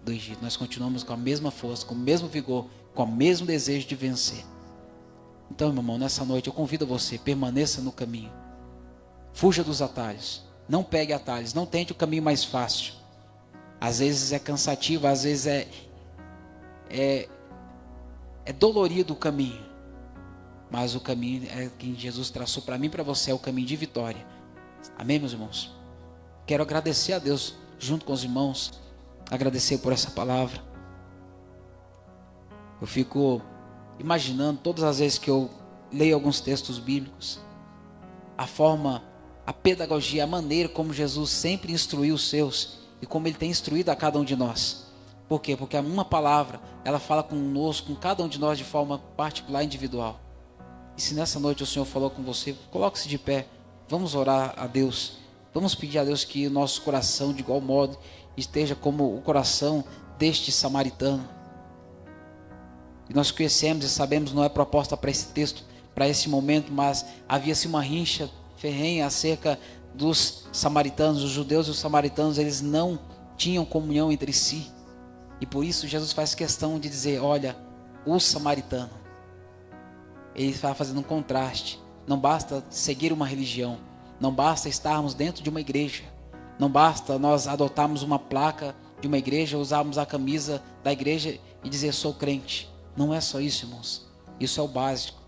do Egito, nós continuamos com a mesma força, com o mesmo vigor, com o mesmo desejo de vencer. Então, meu irmão, nessa noite eu convido você, permaneça no caminho, fuja dos atalhos, não pegue atalhos, não tente o caminho mais fácil. Às vezes é cansativo, às vezes é dolorido o caminho, mas o caminho é que Jesus traçou para mim e para você, é o caminho de vitória. Amém, meus irmãos? Quero agradecer a Deus junto com os irmãos, agradecer por essa palavra. Eu fico imaginando todas as vezes que eu leio alguns textos bíblicos, a forma, a pedagogia, a maneira como Jesus sempre instruiu os seus e como ele tem instruído a cada um de nós. Por quê? Porque uma palavra, ela fala conosco, com cada um de nós de forma particular, individual. E se nessa noite o Senhor falou com você, coloque-se de pé. Vamos orar a Deus. Vamos pedir a Deus que o nosso coração, de igual modo, esteja como o coração deste samaritano. E nós conhecemos e sabemos, não é proposta para esse texto, para esse momento, mas havia-se uma rincha ferrenha acerca dos samaritanos. Os judeus e os samaritanos, eles não tinham comunhão entre si. E por isso Jesus faz questão de dizer, olha, o samaritano. Ele vai fazendo um contraste. Não basta seguir uma religião. Não basta estarmos dentro de uma igreja. Não basta nós adotarmos uma placa de uma igreja, usarmos a camisa da igreja e dizer sou crente. Não é só isso, irmãos. Isso é o básico.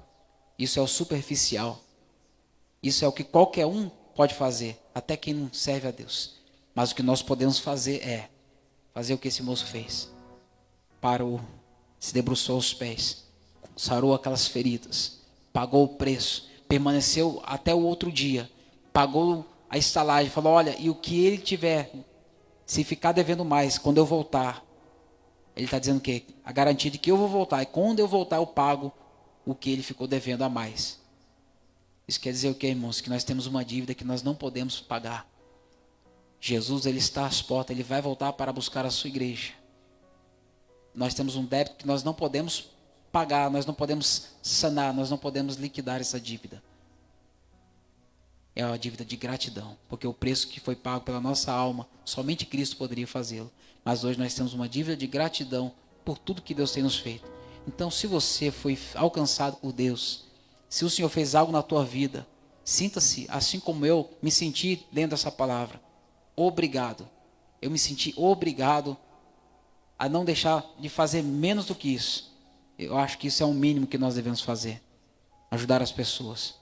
Isso é o superficial. Isso é o que qualquer um pode fazer, até quem não serve a Deus. Mas o que nós podemos fazer é fazer o que esse moço fez. Parou, se debruçou aos pés, sarou aquelas feridas, pagou o preço, permaneceu até o outro dia, pagou a estalagem, falou, olha, e o que ele tiver, se ficar devendo mais, quando eu voltar, ele está dizendo que a garantia de que eu vou voltar, e quando eu voltar eu pago o que ele ficou devendo a mais. Isso quer dizer o que, irmãos? Que nós temos uma dívida que nós não podemos pagar. Jesus, ele está às portas, ele vai voltar para buscar a sua igreja. Nós temos um débito que nós não podemos pagar, nós não podemos sanar, nós não podemos liquidar essa dívida. É uma dívida de gratidão, porque o preço que foi pago pela nossa alma, somente Cristo poderia fazê-lo. Mas hoje nós temos uma dívida de gratidão por tudo que Deus tem nos feito. Então, se você foi alcançado por Deus, se o Senhor fez algo na tua vida, sinta-se, assim como eu me senti dentro dessa palavra, obrigado. Eu me senti obrigado a não deixar de fazer menos do que isso. Eu acho que isso é o mínimo que nós devemos fazer. Ajudar as pessoas.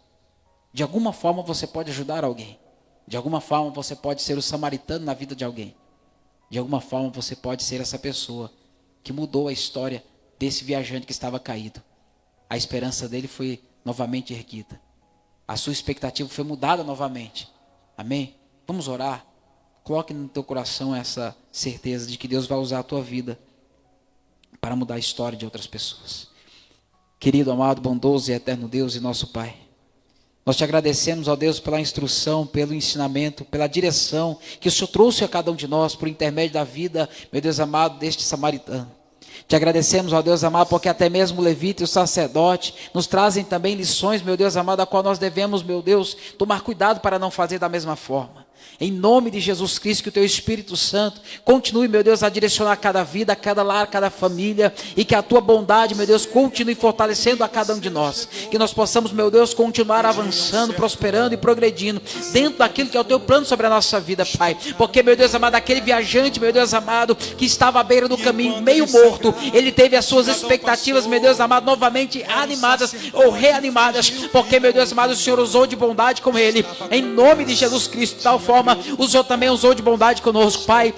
De alguma forma você pode ajudar alguém. De alguma forma você pode ser o samaritano na vida de alguém. De alguma forma você pode ser essa pessoa que mudou a história desse viajante que estava caído. A esperança dele foi novamente erguida. A sua expectativa foi mudada novamente. Amém? Vamos orar. Coloque no teu coração essa certeza de que Deus vai usar a tua vida para mudar a história de outras pessoas. Querido, amado, bondoso e eterno Deus e nosso Pai, nós te agradecemos, ó Deus, pela instrução, pelo ensinamento, pela direção que o Senhor trouxe a cada um de nós por intermédio da vida, meu Deus amado, deste samaritano. Te agradecemos, ó Deus amado, porque até mesmo o levita e o sacerdote nos trazem também lições, meu Deus amado, a qual nós devemos, meu Deus, tomar cuidado para não fazer da mesma forma. Em nome de Jesus Cristo, que o teu Espírito Santo continue, meu Deus, a direcionar cada vida, cada lar, cada família, e que a tua bondade, meu Deus, continue fortalecendo a cada um de nós. Que nós possamos, meu Deus, continuar avançando, prosperando e progredindo dentro daquilo que é o teu plano sobre a nossa vida, Pai. Porque, meu Deus amado, aquele viajante, meu Deus amado, que estava à beira do caminho, meio morto, ele teve as suas expectativas, meu Deus amado, novamente animadas ou reanimadas. Porque, meu Deus amado, o Senhor usou de bondade com ele. Em nome de Jesus Cristo, de tal forma, o Senhor também usou de bondade conosco, Pai.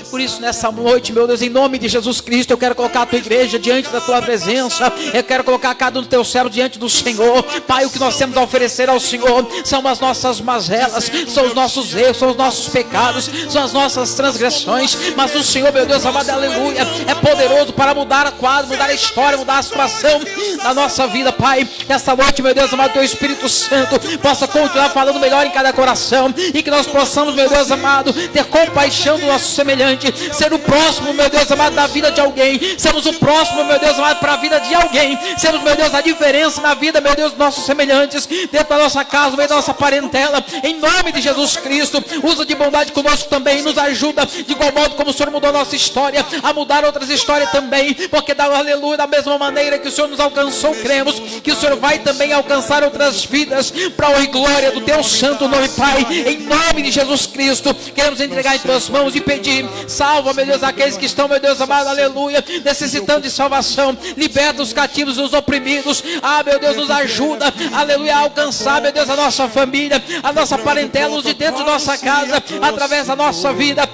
Por isso, nessa noite, meu Deus, em nome de Jesus Cristo, eu quero colocar a tua igreja diante da tua presença. Eu quero colocar cada um do teu servo diante do Senhor. Pai, o que nós temos a oferecer ao Senhor são as nossas mazelas, são os nossos erros, são os nossos pecados, são as nossas transgressões. Mas o Senhor, meu Deus amado, aleluia, é poderoso para mudar a quadra, mudar a história, mudar a situação da nossa vida, Pai. Nessa noite, meu Deus amado, teu Espírito Santo possa continuar falando melhor em cada coração, e que nós possamos, meu Deus amado, ter compaixão do nosso semelhante, ser o próximo, meu Deus amado, da vida de alguém, sermos o próximo, meu Deus amado, para a vida de alguém, sermos, meu Deus, a diferença na vida, meu Deus, dos nossos semelhantes, dentro da nossa casa, no meio da nossa parentela, em nome de Jesus Cristo. Usa de bondade conosco também, nos ajuda, de igual modo como o Senhor mudou a nossa história, a mudar outras histórias também, porque aleluia, da mesma maneira que o Senhor nos alcançou, cremos que o Senhor vai também alcançar outras vidas, para a honra e glória do teu santo nome, Pai. Em nome de Jesus Cristo, queremos entregar em tuas mãos e pedir, salva, meu Deus, aqueles que estão, meu Deus amado, aleluia, necessitando de salvação, liberta os cativos e os oprimidos, meu Deus, nos ajuda, aleluia, a alcançar, meu Deus, a nossa família, a nossa parentela, os de dentro de nossa casa, através da nossa vida.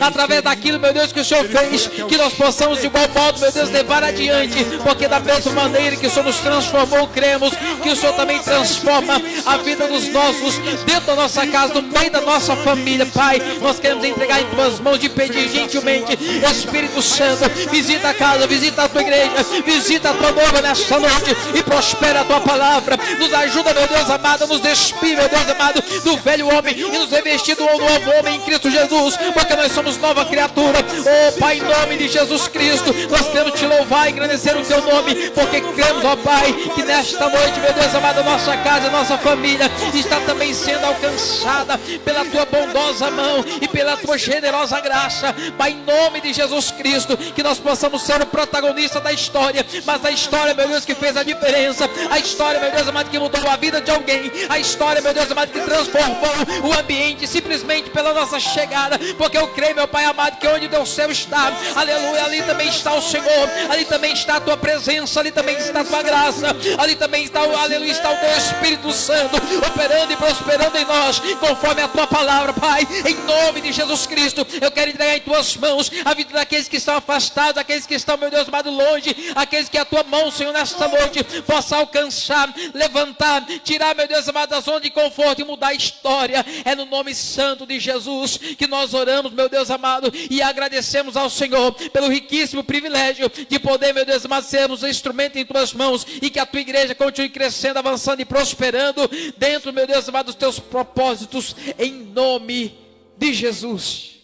através daquilo, meu Deus, que o Senhor fez, que nós possamos de igual modo, meu Deus, levar adiante, porque da mesma maneira que o Senhor nos transformou, cremos que o Senhor também transforma a vida dos nossos, dentro da nossa casa, no meio da nossa família. Pai, nós queremos entregar em tuas mãos e pedir gentilmente, Espírito Santo, visita a casa, visita a tua igreja, visita a tua noiva nesta noite e prospera a tua palavra. Nos ajuda, meu Deus amado, nos despir, meu Deus amado, do velho homem e nos revestir do novo homem em Cristo Jesus, porque nós somos nova criatura. Oh Pai, em nome de Jesus Cristo, nós queremos te louvar e engrandecer o teu nome, porque cremos, ó Pai, que nesta noite, meu Deus amado, a nossa casa, a nossa família está também sendo alcançada pela tua bondosa mão e pela tua generosa graça. Pai, em nome de Jesus Cristo, que nós possamos ser o protagonista da história, mas a história, meu Deus, que fez a diferença, a história, meu Deus amado, que mudou a vida de alguém, a história, meu Deus amado, que transformou o ambiente simplesmente pela nossa chegada, porque eu creio, meu Pai amado, que onde o teu céu está, aleluia, ali também está o Senhor, ali também está a tua presença, ali também está a tua graça, ali também está, aleluia, está o teu Espírito Santo operando e prosperando em nós, conforme a tua palavra. Pai, em nome de Jesus Cristo, eu quero entregar em tuas mãos a vida daqueles que estão afastados, aqueles que estão, meu Deus amado, longe, aqueles que a tua mão, Senhor, nesta noite possa alcançar, levantar, tirar, meu Deus amado, da zona de conforto e mudar a história. É no nome santo de Jesus que nós oramos, meu Deus amado, e agradecemos ao Senhor pelo riquíssimo privilégio de poder, meu Deus amado, sermos um instrumento em tuas mãos, e que a tua igreja continue crescendo, avançando e prosperando dentro, meu Deus amado, dos teus propósitos, em nome de Jesus.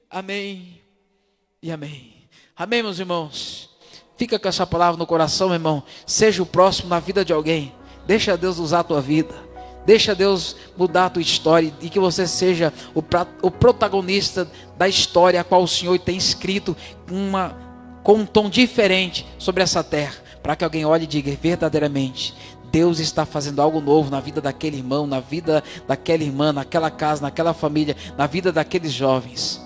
Amém e amém. Amém, meus irmãos. Fica com essa palavra no coração, meu irmão. Seja o próximo na vida de alguém. Deixa Deus usar a tua vida. Deixa Deus mudar a tua história, e que você seja o protagonista da história a qual o Senhor tem escrito com um tom diferente sobre essa terra, para que alguém olhe e diga: verdadeiramente Deus está fazendo algo novo na vida daquele irmão, na vida daquela irmã, naquela casa, naquela família, na vida daqueles jovens.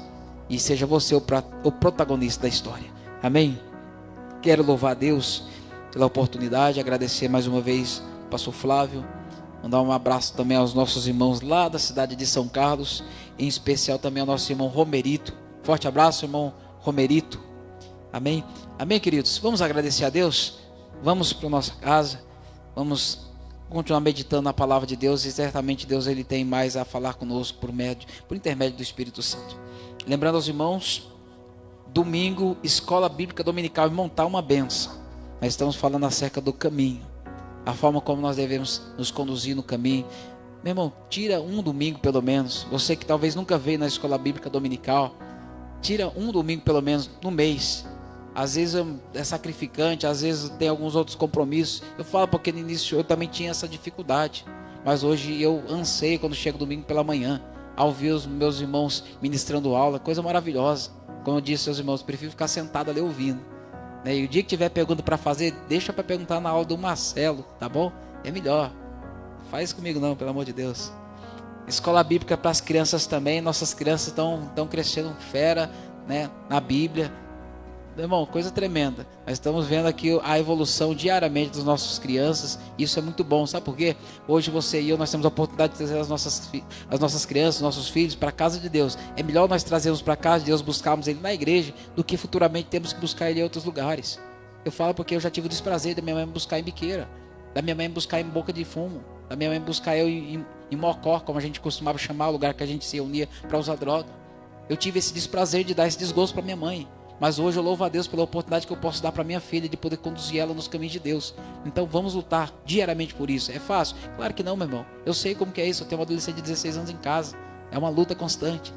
E seja você o protagonista da história. Amém? Quero louvar a Deus pela oportunidade, agradecer mais uma vez ao pastor Flávio, mandar um abraço também aos nossos irmãos lá da cidade de São Carlos, em especial também ao nosso irmão Romerito. Forte abraço, irmão Romerito. Amém? Amém, queridos? Vamos agradecer a Deus? Vamos para a nossa casa, vamos continuar meditando na palavra de Deus, e certamente Deus ele tem mais a falar conosco por intermédio do Espírito Santo. Lembrando aos irmãos, domingo, escola bíblica dominical, e montar uma bênção. Nós estamos falando acerca do caminho, a forma como nós devemos nos conduzir no caminho. Meu irmão, tira um domingo pelo menos. Você que talvez nunca veio na escola bíblica dominical, tira um domingo pelo menos no mês. Às vezes é sacrificante, às vezes tem alguns outros compromissos. Eu falo porque no início eu também tinha essa dificuldade, mas hoje eu anseio quando chego domingo pela manhã, ao ver os meus irmãos ministrando aula, coisa maravilhosa. Como eu disse aos irmãos, prefiro ficar sentado ali ouvindo, né? E o dia que tiver pergunta para fazer, deixa para perguntar na aula do Marcelo, tá bom? É melhor. Faz comigo não, pelo amor de Deus. Escola bíblica para as crianças também. Nossas crianças estão crescendo fera, né, na Bíblia. Meu irmão, coisa tremenda. Nós estamos vendo aqui a evolução diariamente das nossas crianças. Isso é muito bom, sabe por quê? Hoje você e eu, nós temos a oportunidade de trazer as nossas crianças, nossos filhos para a casa de Deus. É melhor nós trazermos para a casa de Deus, buscarmos ele na igreja, do que futuramente temos que buscar ele em outros lugares. Eu falo porque eu já tive o desprazer da minha mãe me buscar em Biqueira, da minha mãe me buscar em Boca de Fumo, da minha mãe me buscar eu em Mocó, como a gente costumava chamar o lugar que a gente se reunia para usar droga. Eu tive esse desprazer de dar esse desgosto para minha mãe. Mas hoje eu louvo a Deus pela oportunidade que eu posso dar para minha filha, de poder conduzir ela nos caminhos de Deus. Então vamos lutar diariamente por isso. É fácil? Claro que não, meu irmão. Eu sei como que é isso. Eu tenho uma adolescente de 16 anos em casa. É uma luta constante.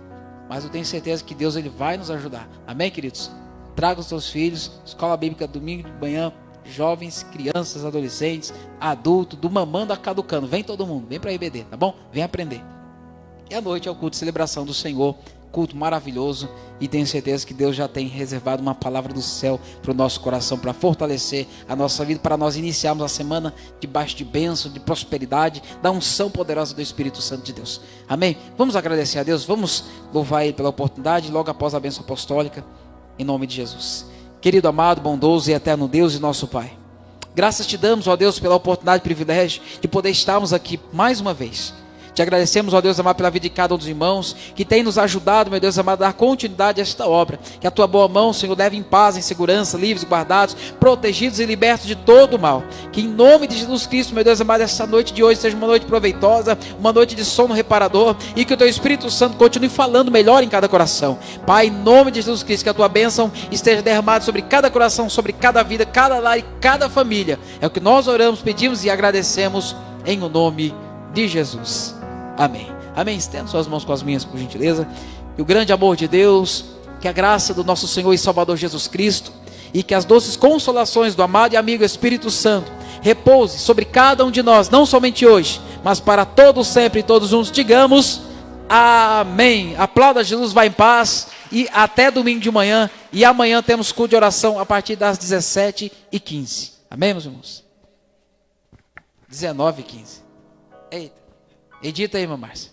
Mas eu tenho certeza que Deus ele vai nos ajudar. Amém, queridos? Traga os seus filhos. Escola bíblica domingo de manhã. Jovens, crianças, adolescentes, adultos, do mamando a caducando. Vem todo mundo. Vem para a IBD, tá bom? Vem aprender. E à noite é o culto de celebração do Senhor. Culto maravilhoso, e tenho certeza que Deus já tem reservado uma palavra do céu para o nosso coração, para fortalecer a nossa vida, para nós iniciarmos a semana debaixo de bênção, de prosperidade, da unção poderosa do Espírito Santo de Deus. Amém? Vamos agradecer a Deus, vamos louvar Ele pela oportunidade, logo após a bênção apostólica, em nome de Jesus. Querido, amado, bondoso e eterno Deus e nosso Pai, graças te damos, ó Deus, pela oportunidade e privilégio de poder estarmos aqui mais uma vez, Te agradecemos, ó Deus amado, pela vida de cada um dos irmãos que tem nos ajudado, meu Deus amado, a dar continuidade a esta obra. Que a tua boa mão, Senhor, leve em paz, em segurança, livres, guardados, protegidos e libertos de todo o mal. Que em nome de Jesus Cristo, meu Deus amado, essa noite de hoje seja uma noite proveitosa, uma noite de sono reparador, e que o teu Espírito Santo continue falando melhor em cada coração. Pai, em nome de Jesus Cristo, que a tua bênção esteja derramada sobre cada coração, sobre cada vida, cada lar e cada família. É o que nós oramos, pedimos e agradecemos em o nome de Jesus. Amém. Amém. Estenda suas mãos com as minhas, por gentileza. Que o grande amor de Deus, que a graça do nosso Senhor e Salvador Jesus Cristo, e que as doces consolações do amado e amigo Espírito Santo repouse sobre cada um de nós, não somente hoje, mas para todos sempre e todos juntos. Digamos amém. Aplauda Jesus, vá em paz e até domingo de manhã. E amanhã temos culto de oração a partir das 17h15. Amém, meus irmãos? 19h15. Eita. Edita aí, irmã Márcia.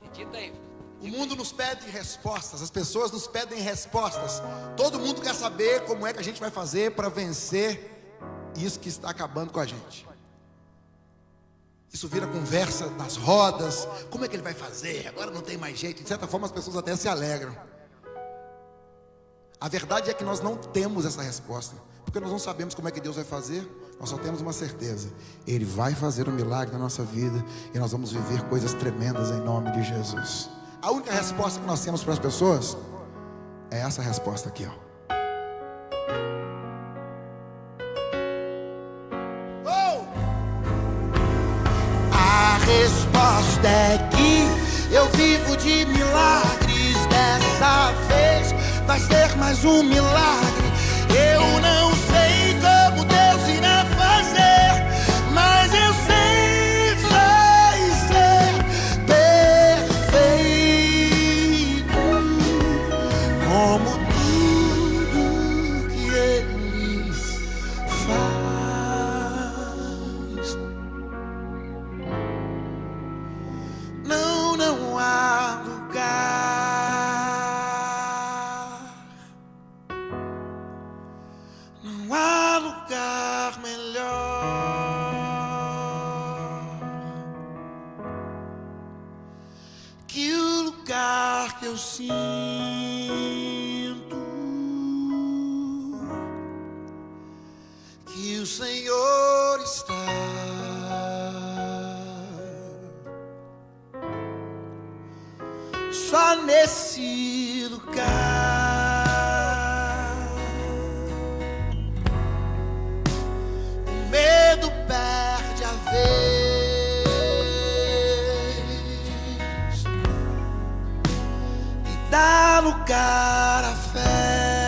Edita aí.
O mundo nos pede respostas, as pessoas nos pedem respostas. Todo mundo quer saber como é que a gente vai fazer para vencer isso que está acabando com a gente. Isso vira conversa nas rodas. Como é que ele vai fazer? Agora não tem mais jeito. De certa forma as pessoas até se alegram. A verdade é que nós não temos essa resposta, porque nós não sabemos como é que Deus vai fazer. Nós só temos uma certeza: Ele vai fazer um milagre na nossa vida, e nós vamos viver coisas tremendas em nome de Jesus. A única resposta que nós temos para as pessoas é essa resposta aqui, ó. A resposta é que eu vivo de milagres. Dessa vez vai ser mais um milagre. Eu não sei como Deus irá fazer, mas eu sei vai ser perfeito, como tudo que Ele faz. Não há lugar, não há lugar melhor que o lugar que eu sinto que o Senhor está. Só nesse lugar o medo perde a vez e dá lugar à fé.